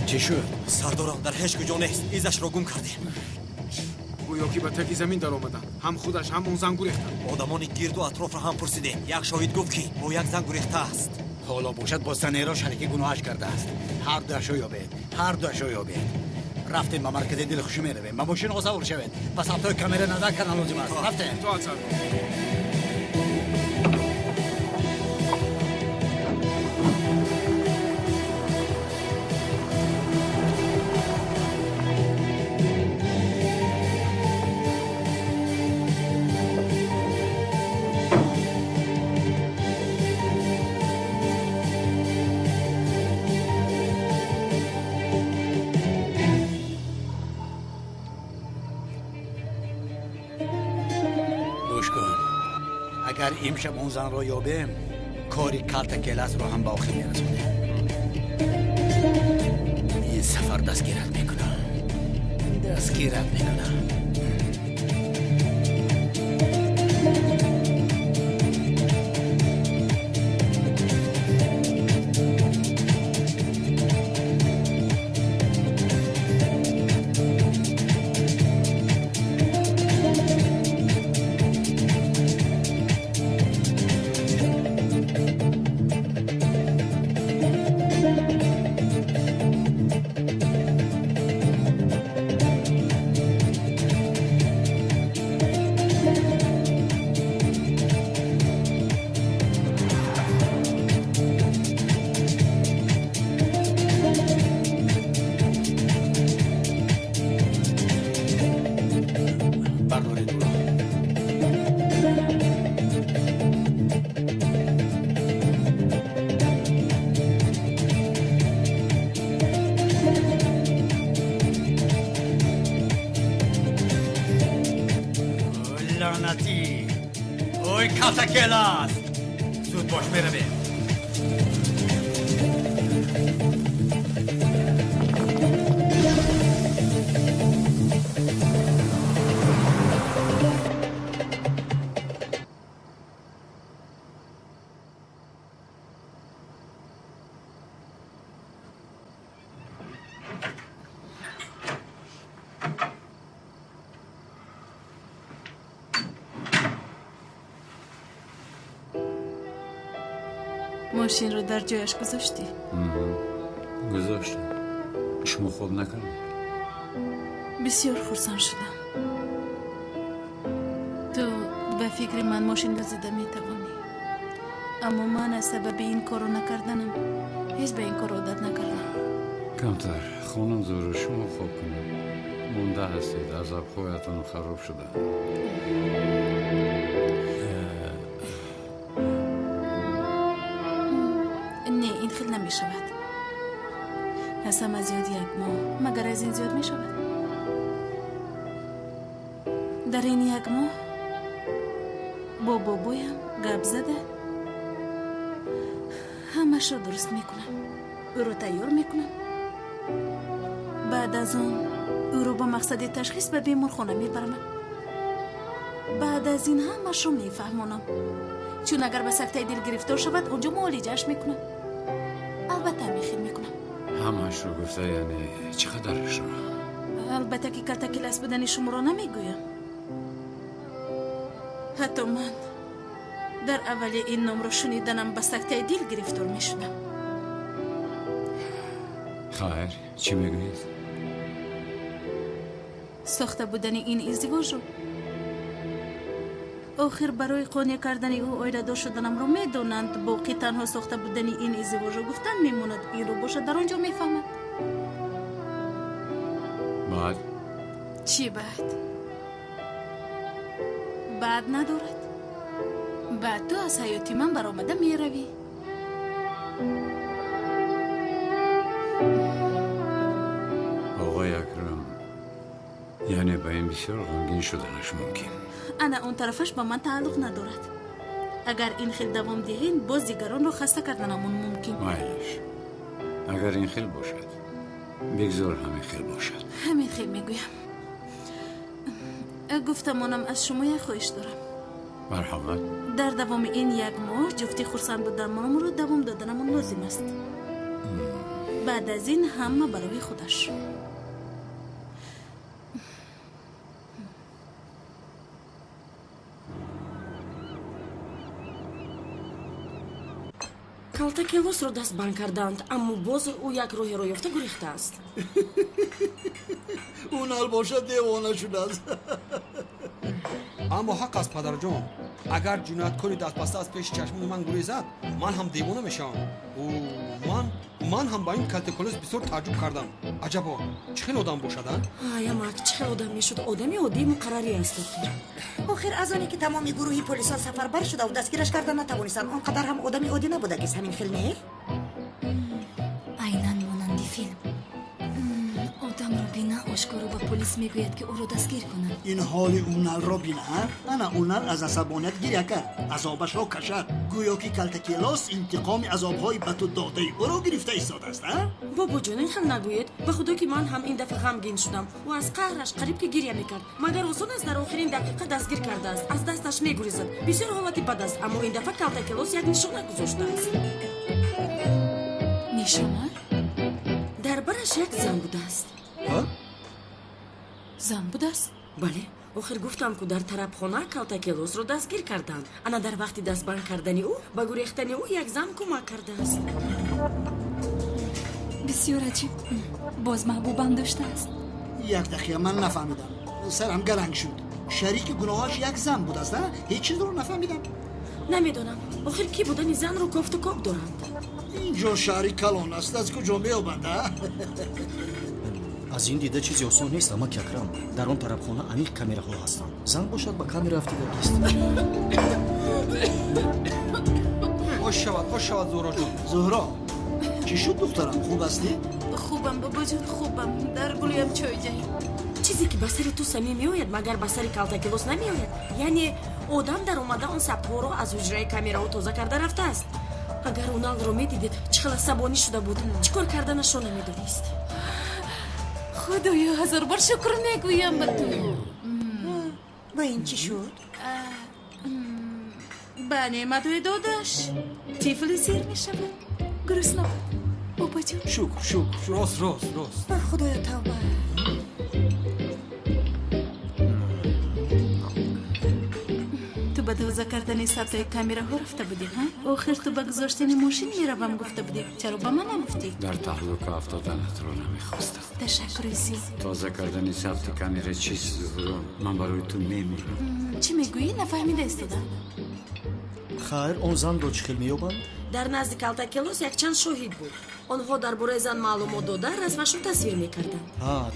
چی شد؟ سردارم در هیچ کجا نیست ایزش رو گم کردیم گویا که به تکی زمین در آمدن هم خودش هم اون زنگ ریختن آدمان گرد و اطراف را هم پرسیدیم یک شاهد گفت که با یک زنگ ریخته است حالا باشد با سنیرا شریک گناهش کرده است هر دوشو یابید هر دوشو یابید رفتیم به مرکز دلخوشی میرویم ما ماشین آسور شوید پس ابتای کامera نظر کردن لازم است رفتیم تو اصلا گوش کن اگر امشب اون زن رو یابیم کاری کالت کلاس رو هم با آخر میرسونیم این سفر دستگیرت میکنم دستگیرت میکنم لعنتی اوی کالت کلاس زود باش برویم ماشین رو در جایش گذاشتی؟ گذاشتم شما خوب نکردید بسیار خرسان شدم تو به فکر من ماشین دزدیده میتوانی اما من از سبب این کارو نکردنم هیچ به این کار عادت نکردم کمتر خانم زورو شما خوب کنید مونده هستید عذاب خواهتون خراب شده نه این خیلی نمی شود هستم از زیاد یک ماه مگر از این زیاد می شود در این یک ماه با بابایم گپ زده همش رو درست میکنم، او رو تیار میکنم. بعد از اون او رو با مقصد تشخیص به بیمارخانه میبرم. بعد از این همش رو میفهمونم، چون اگر به سکته دل گرفتار شود اونجا معالجهش میکنم. البته میخیر میکنم. همش رو گفته یعنی چقدرش رو؟ البته که کلتاکیلس بودن شما رو نمیگویم. حتی من در اول این نام رو شنیدنم به سکته دل گرفتار میشدم. خیر چی میگویید؟ ساخته بودن این ازدواج رو آخر برای قانع کردن او آیرده شدنم رو میدونند. باقی تنها ساخته بودن این ازدواج رو گفتن میموند این رو باشه در آنجا میفهمد. بعد؟ چی بعد؟ بعد ندارد. بعد تو از حیاتی من برآمده میروی. آقای اکرم یعنی به این بسیار غمگین شدنش ممکن؟ انا اون طرفش با من تعلق ندارد. اگر این خیل دوام دهین باز دیگران رو خسته کردنمون ممکن. مایلش اگر این خیل باشد بگذار همین خیل باشد. همین خیل میگویم. گفتمانم از شما یک خواهش دارم. مرحمت. در دوام این یک ماه جفتی خرسند بودنمون رو دوام دادنمون لازم است. بعد از این همه برای خودش. калтакелосро дастбанд карданд, аммо боз ӯ як роҳеро ёфта гурехтааст. اونال باشد دیوانه شده است. اما حق است پدرجان، اگر جنایتکاری دست بسته از پیش چشمان من گریزد من هم دیوانه میشم. من هم با این کلتکولس بسیار تعجب کردم. عجبا چه خیل آدم باشد؟ ямак чӣ хел одам мешуд? одами оддии муқаррарӣ аст. охир аз оне ки тамоми гурӯҳи полисҳо сафарбар шуда ва дастгираш карда натавонистанд, он қадар ҳам одами оддӣ набудагист. ҳамин хел не? айнан монанди филм. одамро бина ошкоро ба полис мегӯяд ки ӯро дастгир кунад. این حال اونال را بینه انا اونال از عصبانیت گریه کرد، عذابش را کشد، گویا که کلتکیلاس انتقام عذابهای به تو داده او را گرفته ایستاده است. бобоҷон ин хел нагӯед. ба худо ки ман ҳам ин дафъа ғамгин шудам. ӯ аз қаҳраш қариб ки гирья мекард, магар осон аст дар охирин дақиқа дастгир кардааст. аз дасташ мегурезад. бисёр ҳолати бад аст, аммо ин дафъа калтакелос як нишона гузоштааст. нишона? дар бараш як зан будааст. зан будааст? бале, охир гуфтам ку дар тарабхона калтакелосро дастгир карданд. ана дар вақти дастбанд кардани ӯ ба гурехтани ӯ як зан кӯмак кардааст. бисёр аҷиб. боз маҳбубам доштааст. یک دقیقه من نفهمیدم، سرم گرنگ شد. شریک گناهاش یک زن بود است؟ هیچ چیز رو نفهمیدم. намедонам охир ки будани занро кофту коб доранд. اینجا شهری کلان است، از کجا میابند؟ از این دیده چیزی آسان نیست. اما ککرم در آن طرفخانه عمیق کامیراها هستند. زن باشد با کامیرا افتیدگی است. خوش شود زهرا جان. زهرا چی شد دخترم؟ خوب هستی؟ خوبم بابا جون، خوبم. در گلویم چای جایی. чизе ки ба сари ту самӣ меояд магар ба сари калтакелос намеояд. яъне одам дар омада он сабтҳоро аз ҳуҷраи камераҳо тоза карда рафтааст. агар уналро медидед чӣ хел асабонӣ шуда буд, чӣ кор карданашро намедонист. خدایا هزار بار شکر میگویم به تو. با این چی شد؟ به نعمتهای دادش طفل سیر میشود. گرسنه بود بابا جون. شکر. راست. خدایا توبه. تو به دوزه کردن ثبت کامیراها رفته بودی ها؟ آخر تو به گذاشتن ماشین میروم گفته بودی، چرا به من نگفتی؟ در تهلکه افتادنت رو نمیخواستم. تشکر زیاد. تازه کردن ثبت کامیرا چیست زهرا؟ من برای تو میمیرم. چی میگویی؟ نفهمیده ایستادم. خیر آن زن را چه خیل میابند؟ дар назди калтакелос якчанд шоҳид буд. онҳо дар бораи зан маълумот дода расмашро тасвир мекарданд.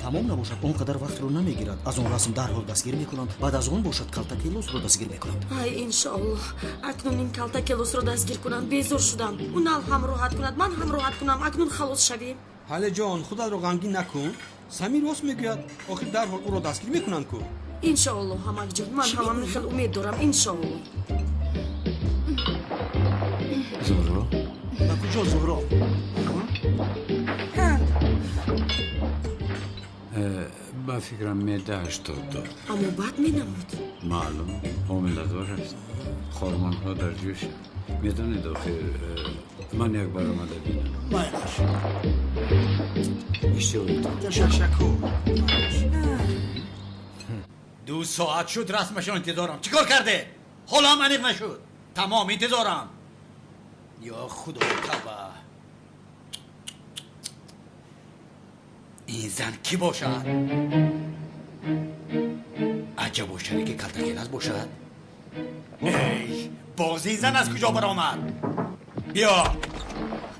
тамом набошад, он қадар вақтро намегирад. аз он расм дарҳол дастгир мекунанд. баъд аз он бошад калтакелосро дастгир мекунанд. ай иншоаллоҳ акнун ин калтакелосро дастгир кунанд. безор шудам. унал ҳам роҳат кунад, ман ҳам роҳат кунам. акнун халос шавем. ҳалеҷон худатро ғамгин накун. самир рост мегӯяд. охир дарҳол ӯро дастгир мекунанд ку. иншоаллоҳ ҳамакҷон, ман ҳамамин хел умед дорам. иншоаллоҳ. زهرا با کجا زهرا؟ با فکرم معده‌اش داد داد. اما بد می نمود. معلوم حامله دار است. خورمان ها در جوش. میدانید آخر من یک بار آمده بینم. مایلش اشتباهی تشکر 2 ساعت شد رسمشون انتظارم. چیکار کرده؟ حالا هم انیق نشد. تمام انتظارم. یا خدا توبه. این زن کی باشد؟ عجب و شریک کلتکیلس باشد؟ ای باز این زن از کجا برآمد؟ بیا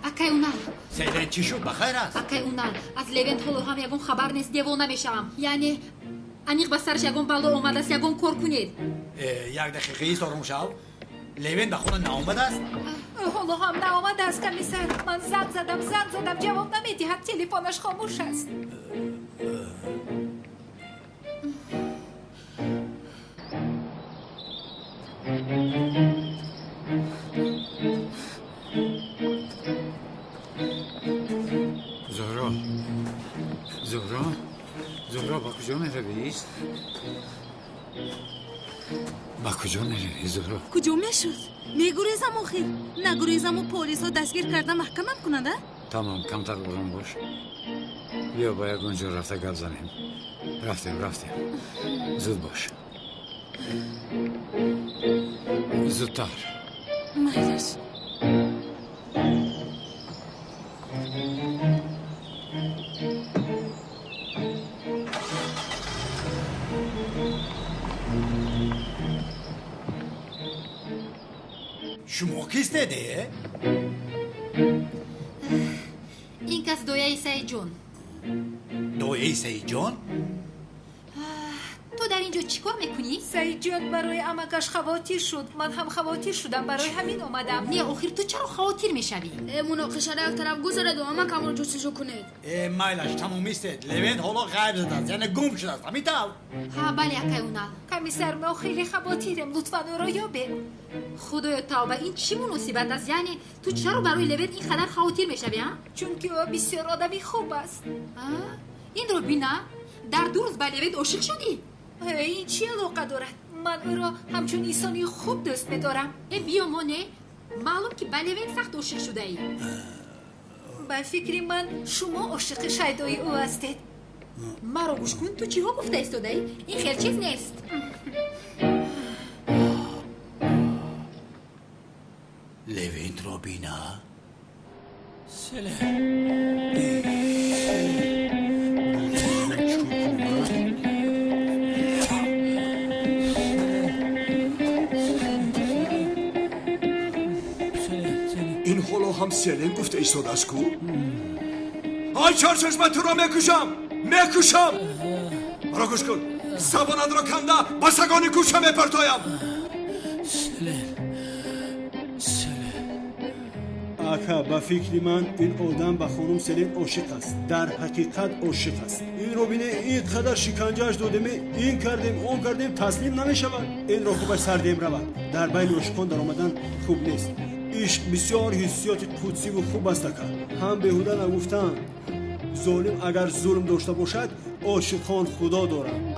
акай унал سیلن چی شد؟ بخیر است؟ акай унал аз левент ҳоло ҳам ягон хабар нест девона мешавам яъне аниқ ба сараш ягон бало омадааст ягон кор кунед یک دقیقه ایست آروم شو. لیوین به خونه ناآمده است؟ ҳоло ҳам наомадааст комиссар ман занг задам ҷавоб намедиҳад телефонаш хомӯш аст زهرا با کجا میروی؟ با کجا میروی زهرا؟ کجا میشد؟ میگریزم آخر نگریزم و پلیس ها دستگیر کرده محکمم کننده؟ تمام کمتر آرام باش. بیا با یک اونجا رفته گپ زنیم. رفتیم زود باش. زودتر. مهرش شما کیست ده؟ این کس دویای سعید جون. دویای سعید جون؟ تو در اینجا چیکار میکنی؟ سعید جون برای امکش خواتیر شد من هم خواتیر شدم برای همین اومدم نه آخر تو چرا خواتیر میشوی؟ مناقشه را یک طرف گذارد و امک همون جستجو کنید مایلش تموم ایستد. لیوین حالا غیب زده است یعنی گم شده است. همین طور؟ ها بله اکای اونال. کمیسر ما خیلی خواتیرم لطفا او را یابه. خدایا توبه این چی مصیبت است؟ یعنی تو چرا برای لیوین اینقدر خواتیر میشوی ها؟ چون که او بسیار آدمی خوب است. این رو بینا در 2 روز با لیوین عاشق شدی؟ این چی علاقه دارد؟ من او را همچون انسانی خوب دوست می‌دارم. بیا مانه معلوم که با لیوین سخت عاشق شده ای. با فکر من شما عاشق شیدای او هستید. مرا گوش کن تو چی ها گفته ایستاده ای؟ این خیلی چیز نیست. لیوین رو بینا این حالا هم سلن گفته ایستاده است کو؟ آی چارچشمه تو را میکشم مرا گوش کن زبانت را کنده با سگانی گوشه میپرتایم اکا با فکر من این آدم با خانم سلین عاشق است در حقیقت عاشق است این رو بینه اینقدر شکنجهش دادیم این کردیم اون کردیم تسلیم نمیشود این را خوبش سردیم رود در بین عاشقان در آمدن خوب نیست عشق بسیار حسیات قدسی و خوب است اکا هم بهوده نگفتن ظالم اگر ظلم داشته باشد عاشقان خدا دارند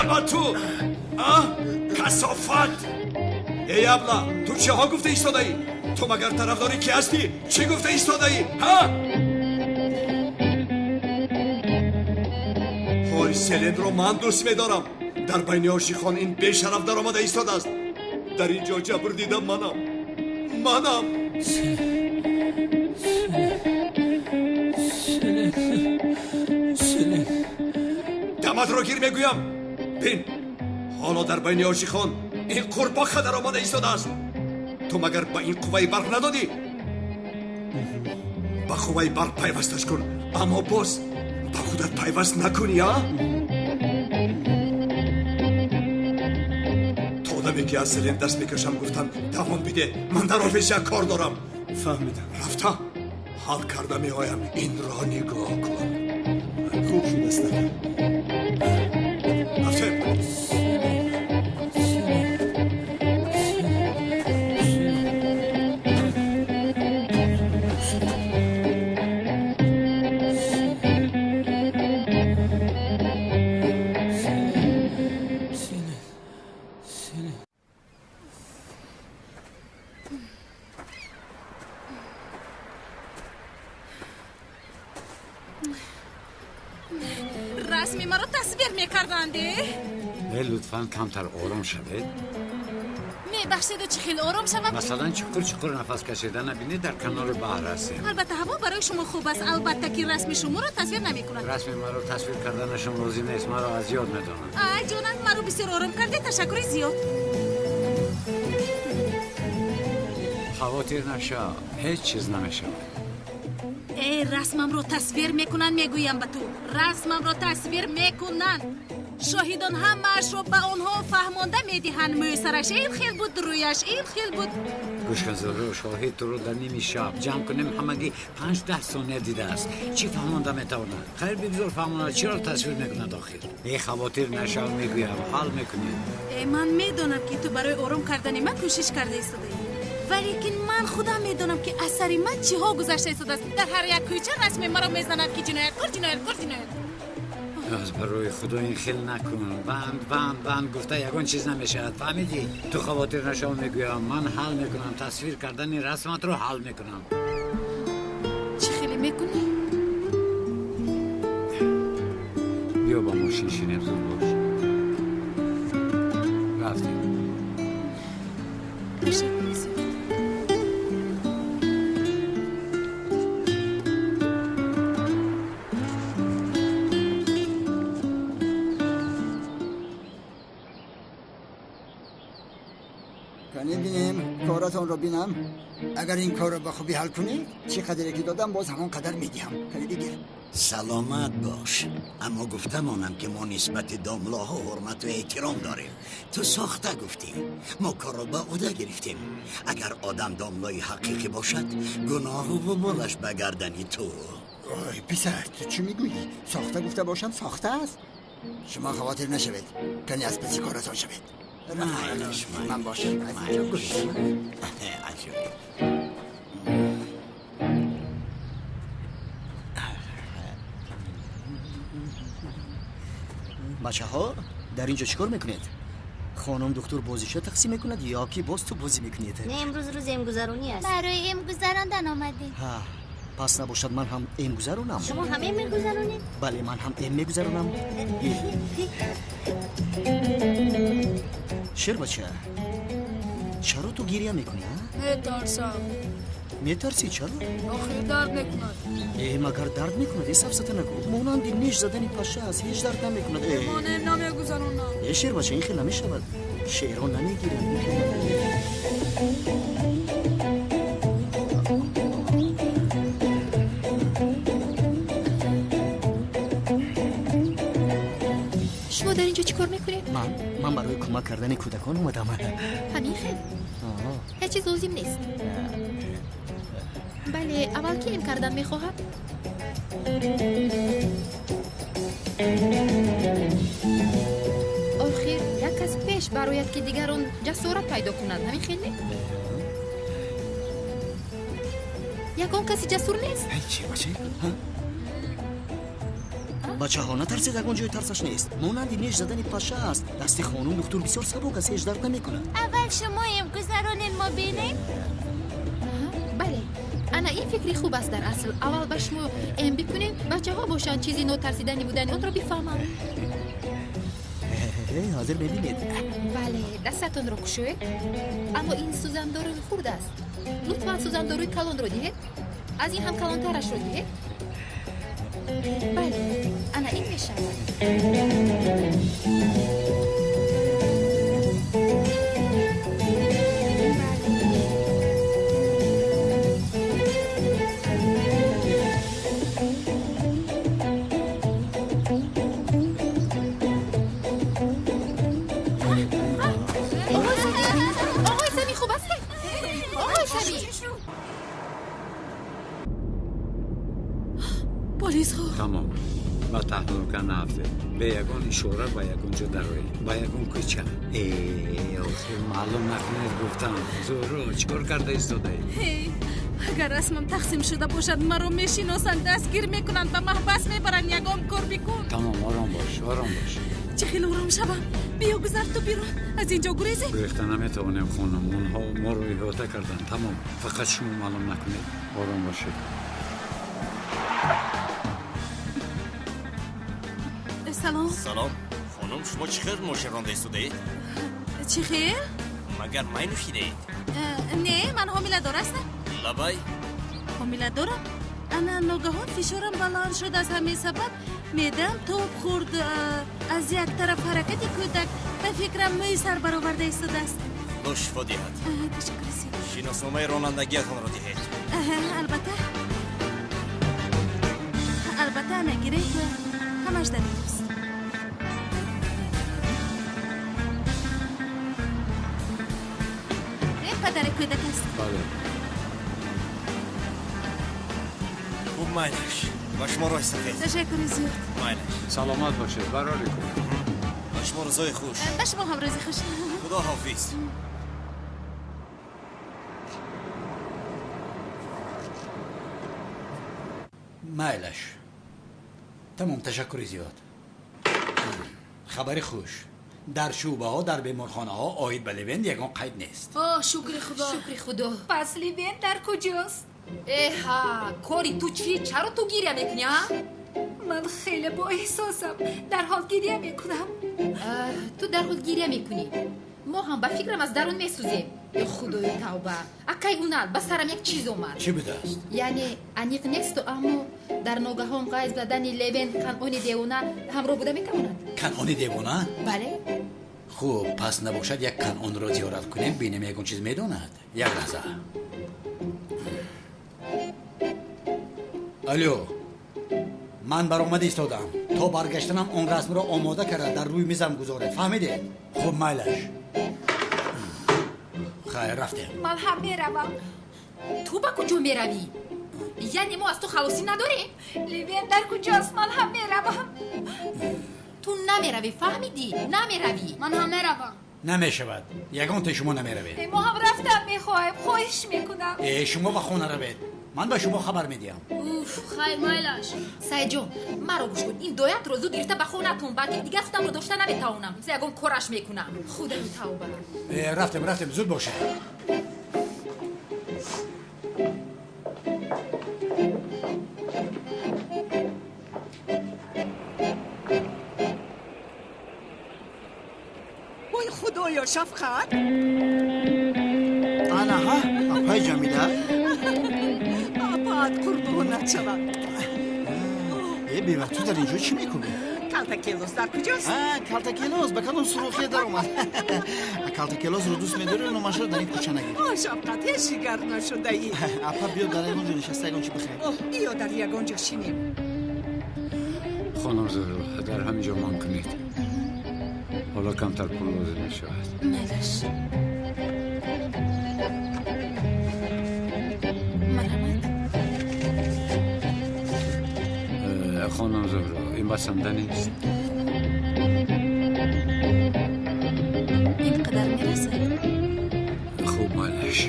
با تو کثافت ای ابله تو چه ها گفته ایستاده ای؟ تو مگر طرفداری کی هستی؟ چی گفته ایستاده ای؟ های سلن رو من دوست میدارم در بین عاشقان این بیشرف در آمده ایستاده است در اینجا جبر دیدم منم دمت رو گیر میگویم بین حالا در بین عاشقان این قورباغه در آمده ایستاده است تو مگر با این قوه برق ندادی؟ با قوه برق پیوستش کن اما باز با خودت پیوست نکنی ها؟ تو آدمی که از سلین دست میکشم گفتم دوام بیده من در آفیس یک کار دارم فهمیدم رفته حال کرده میآیم این را نگاه کن خوب شد است رفته رسمی مرا تصویر میکردنده؟ لطفاً کمتر آرام شوید. میبخشید و چه خیلی آرام شوم؟ مثلا چقدر نفس کشیدن نبینید در کنار بحر هستیم. البته هوا برای شما خوب است، البته که رسم شما را تصویر نمیکنند. رسم مرا تصویر کردنشون روزی نیست، مرا از یاد میدونن. آی جانم، مرا بسیار آرام کرده، تشکر زیاد. خواطر نشا، هیچ چیز نمیشه. ای رسمم رو تصویر میکنن، میگویم به تو رسمم رو تصویر میکنن. شاهدان همش رو به آنها فهمانده میدهن. موسرش این خیل بود، رویش این خیل بود. گوش کن زورو، شاهد تو رو در نیمی شب جمع کنیم، همگی 5-10 ثانیه دیده است. چی فهمانده میتونن؟ خیر بگذار فهمانده چرا تصویر میکنند آخر؟ ای خواطر نشا، میگویم حال میکنیم. ای من میدونم که تو برای آرام کردن من کوشش کرده ایستادی، ولی که من خودم میدونم که اثر من چی ها گذشته ایستاده است. در هر یک کوچه رسم مرا میزنند که جنایتکار جنایتکار جنایتکار. از برای خدا این خیل نکن. بند گفته یگان چیز نمیشه، فهمیدی؟ تو خواطر نشا، میگویم من حل میکنم، تصویر کردن این رسمت رو حل میکنم. چی خیلی میکنی؟ بیا با ماشین شینیم، زود باش. رفتیم. تشکر زیاد. بینیم کاراتون رو بینم. اگر این کار رو به خوبی حل کنی چی قدری که دادم باز همون قدر میدیم. کنی بگیر. سلامت باش. اما گفتمانم که ما نسبت داملاها حرمت و احترام داریم. تو ساخته گفتی، ما کار رو به عهده گرفتیم. اگر آدم داملای حقیقی باشد گناه و مالش بگردنی تو. اوه پسر، تو چی میگویی؟ ساخته گفته باشم ساخته است. شما خواطر نشوید، کنی از پسی کاراتون شوید. من باشم از اینجا گوش. بچه ها در اینجا چیکار میکنید؟ خانم دکتر بازیشو تقسیم میکند یا که باز تو بازی میکنید؟ نه، امروز روز امگذرانی است. برای امگذراندن آمدیم. ها، پس نباشد من هم امگذرونم. شما هم امگذرونید؟ بله من هم امگذرونم. شیر بچه، چرا تو گریه میکنی؟ میترسم. میترسی چرا؟ آخه درد میکند. مگر درد میکند؟ صفت نگو. مانند نیش زدنی پشه است، هیچ درد نمیکند. من نمیگذرونم. شیر بچه این خیلی نمیشود. شیران نمیگیرن. شما در اینجا چیکار میکنید؟ من برای کمک کردن کودکان اومدم. همین خیلی هیچ چیز لازم نیست. بله، اول که این کردن میخواهد؟ آخر یک از پیش برایت که دیگران جسارت پیدا کنند، همین خیلی؟ یکان کسی جسور نیست؟ چی باشه؟ بچه ها نترسید، اگه جای ترسش نیست. مانند نیش زدن پشه است. دست خانم دکتر بسیار سبک است، هیچ درد نمیکنه. اول شما امگذرانین ما بینیم؟ بله، انا این فکری خوب است. در اصل اول به شما ام بکنین بچه ها باشن چیزی نو ترسیدنی بودن اون رو بفهمن. حاضر ببینید. بله، دستتون رو کشوید. اما این سوزنداروی خورد است. لطفا سوزنداروی کلان رو دهید. از این هم کلانترش رو دهید. بله، انا این میشود. آقای سمی خوب است؟ آقای سمی پلیس ها تمام و تحمل کن هفته به یکان اشاره و یکان جدا روی و یکان کوچه. آخه معلوم نکنید گفتم زورو چکار کرده ایستاده ای؟ اگر رسمم تقسیم شده باشد مرا میشناسند، دستگیر میکنند و محبس میبرند. یگام کار بکن. تمام، آرام باش، آرام باش. چه خیلی آرام شوم. بیا گذر تو بیرون از اینجا گریزی. گریختن نمیتوانیم خانم، اونها ما رو احاطه کردن. تمام، فقط شما معلوم نکنید. آرام باشید. سلام. سلام خانم، شما چی خیر نوشه رانده ایستاده اید؟ چی خیر؟ مگر می نوشیده اید؟ نه، من حامله دار هستم. لبای؟ حامله دارم. انا ناگهان فشارم بلند شد. از همین سبب میدم توپ خورد. از یک طرف حرکت کودک به فکرم می سر برآورده ایستاده است. خدا شفا دهد. تشکر زیاد. شناسنامه رانندگیتان را دهید. البته نگیره که همش در اینجاست. این پدر کودک است. بله. خوب مایلش و شما راه سفید. تشکر زیاد. مایلش سلامت باشید. براری کنید. و شما روزای خوش. به شما هم روزی خوش. خدا حافظ. مایلش تمام، تشکر زیاد. خبر خوش، در شعبه ها در بیمارخانه ها آید به لیوند یگان قید نیست. شکر خدا. پس لیوین در کجاست؟ ها کاری تو چی؟ چرا تو گیریه میکنی ها؟ من خیلی با احساسم در حال گریه میکنم. تو در حال گریه میکنی؟ ما هم با فکرم از درون میسوزیم. خدای توبه، اکی اونال با سرم یک چیز اومد. چی بوده است؟ یعنی انیق نیست و اما در ناگهان قیز زدن لیوین کنعون دیوانه همراه بوده میتواند. کنعون دیوانه؟ بله. خوب، پس نباشد یک کنعون را زیارت کنیم بینیم یکون چیز میدوند. یک لحظه. الو، من برآمده ایستادم. تا برگشتنم اون رسم را آماده کرده در روی میزم گذاره. فهمیدید؟ خوب مایلش. خیر رفتیم. من هم میروم. تو با کجا میروی؟ یعنی ما از تو خلاصی نداریم؟ لیوین در کجاست؟ من هم میروم. تو نمیروی، فهمیدی؟ نمیروی. من هم میروم. نمیشود، یگان تا شما نمیروید. ما هم رفتم میخوایم، خواهش میکنم. شما به خونه روید، من به شما خبر میدیم. اوف، خیر مایلش. سعید جون، مرا گوش کن. این دویت رو زود گرفته به خونتون، بلکه دیگه خودم رو داشته نمیتونم. سیگم کرش میکنم. خودم توبه. رفتیم زود باشه. وای خدایا شفقت. انا ها اپای جمیله. آباد قربونت شوم. بیوه تو در اینجا چی میکنی؟ کالتاکیلوس در کجاست؟ کالتاکیلوس به کدوم سروخی در اومد. کالتاکیلوس رو دوست میداری نماشه رو در این کوچه نگیر. شفقت هیچ جگر نشده ای. اپا بیا در یگانجا نشسته یگانچی بخیر. بیا در یگانجا شینیم. خانم زهرا در همینجا مان کنید. حالا کمتر پول لازم میشود. مایلش. خانم زهرا این بسنده نیست. اینقدر میرسد. خوب مایلش،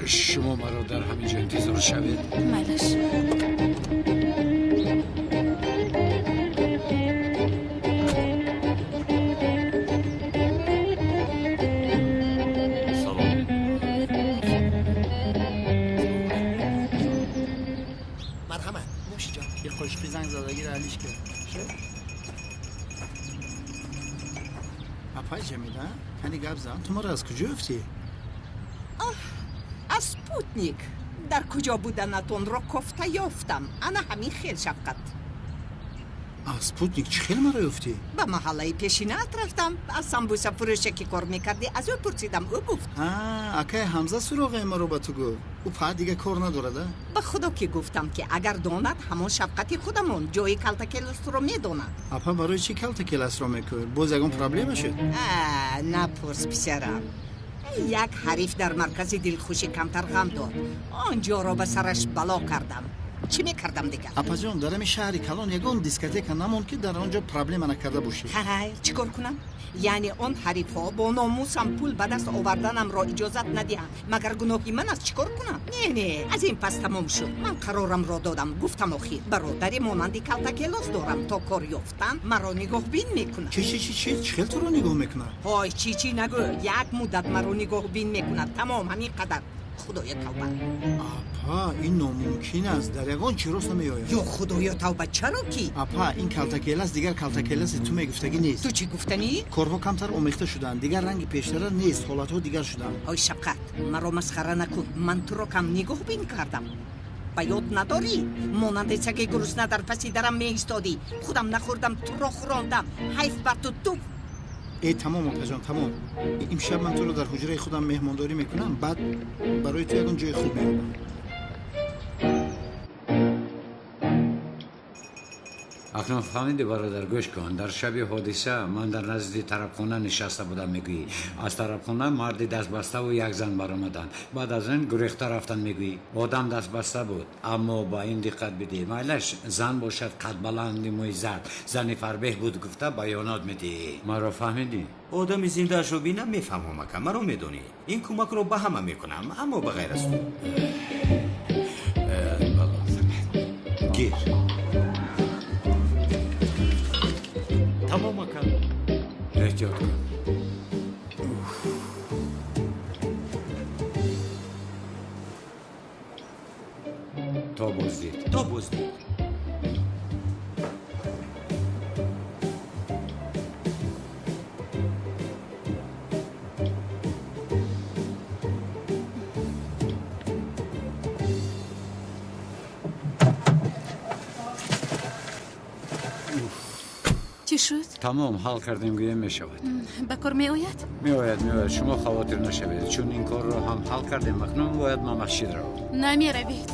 شما مرا در همینجا انتظار شوید. مایلش. خوشکی زنگ زدگی رو علیش کرد. اپای جمیله کنی گپ زن تو ما رو از کجا افتی؟ از سپوتنیک در کجا بودنتون رو کفته یافتم. انا همین خیل شفقت. از سپوتنیک چی خیلی ما رو افتی؟ به محله پیشینت رفتم. از سمبوسه فروشه که کار میکردی از او پرسیدم. او گفت اکای حمزه سراغ ما رو با تو گفت. او پا دیگه کار نداره ده؟ به خدا که گفتم که اگر داند همون شفقتی خودمون جای کالتاکیلوس رو میداند. اپا برای چی کالتاکیلوس رو میکنی؟ باز یکم پرابلم شد؟ نپرس پسرم. یک حریف در مرکز دلخوشی کمتر غم داد. آنجا را به سرش بلا کردم. چی میکردم دیگه؟ اپا جان در همین شهر کلان یگان دیسکوتک نمون که در آنجا پرابلم نکرده باشه. خیر چیکار کنم؟ یعنی اون حریف ها با ناموسم پول به دست آوردنم را اجازت ندهند مگر گناهی من است چیکار کنم؟ نه از این پس تمام شد. من قرارم را دادم گفتم آخر برادری مانندی کلتکلاس دارم تا کار یافتن مرا نگاه بین میکنه. چی خیلی تو رو نگاه میکنه؟ های چی نگو یک مدت مرا نگاه بین میکنه تمام همین قدر. خدایا توبه. اپا این ناممکن است در یگان چی راست نمیآید؟ یا خدایا توبه چرا کی؟ اپا این کلتکلاس دیگر کلتکلاس تو میگفتگی نیست. تو چی گفتنی؟ کارها کمتر آمیخته شدن دیگر رنگ پیشتر نیست حالتها دیگر شدن. آی شفقت مرا مسخره نکن من تو رو کم نگاه بین کردم. به یاد نداری مانند سگ گرسنه در پس درم می ایستادی خودم نخوردم تو را خوراندم حیف بر تو. ای تمام اپا جان تمام. امشب من تو رو در حجره خودم مهمانداری میکنم بعد برای تو یگان جای خوب میارم. اکنون فهمیدی برادر گوش کن در شب حادثه من در نزدیک طرفخانه نشسته بودم میگویی از طرفخانه مردی دست بسته و یک زن برآمدند بعد از این گریخته رفتن میگویی آدم دست بسته بود اما با این دقت بدی میلش زن باشد قد بلند موی زرد زنی فربه بود گفته بیانات میدی مرا فهمیدی آدمی زنده شو بینم میفهمم که مرا میدونی این کمک رو به همه میکنم اما بغیر از تو گیر تمام کن احتیاط کن تا بزدید چی شد؟ تمام حال کردیم گویم می شود به کار می آید؟ می آید شما خواطر نشوید چون این کار رو هم حل کردیم اکنون باید ما مسجد رو نمی روید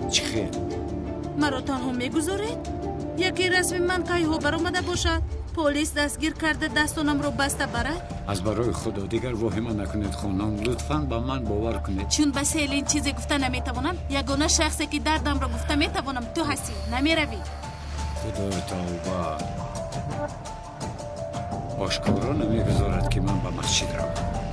چی خیلی؟ مرا تنها می گذارید؟ یکی رسم من که ها برآمده باشد پلیس دستگیر کرده دستانم رو بسته برد از برای خدا دیگر واهمه نکنید خانم لطفاً با من باور کنید چون بس این چیزی گفته نمیتوانم یگانه شخصی که دردم رو گفته میتوانم تو هستی نمی روید خدا توبه آشکارا نمیگذارد که من به مسجد روم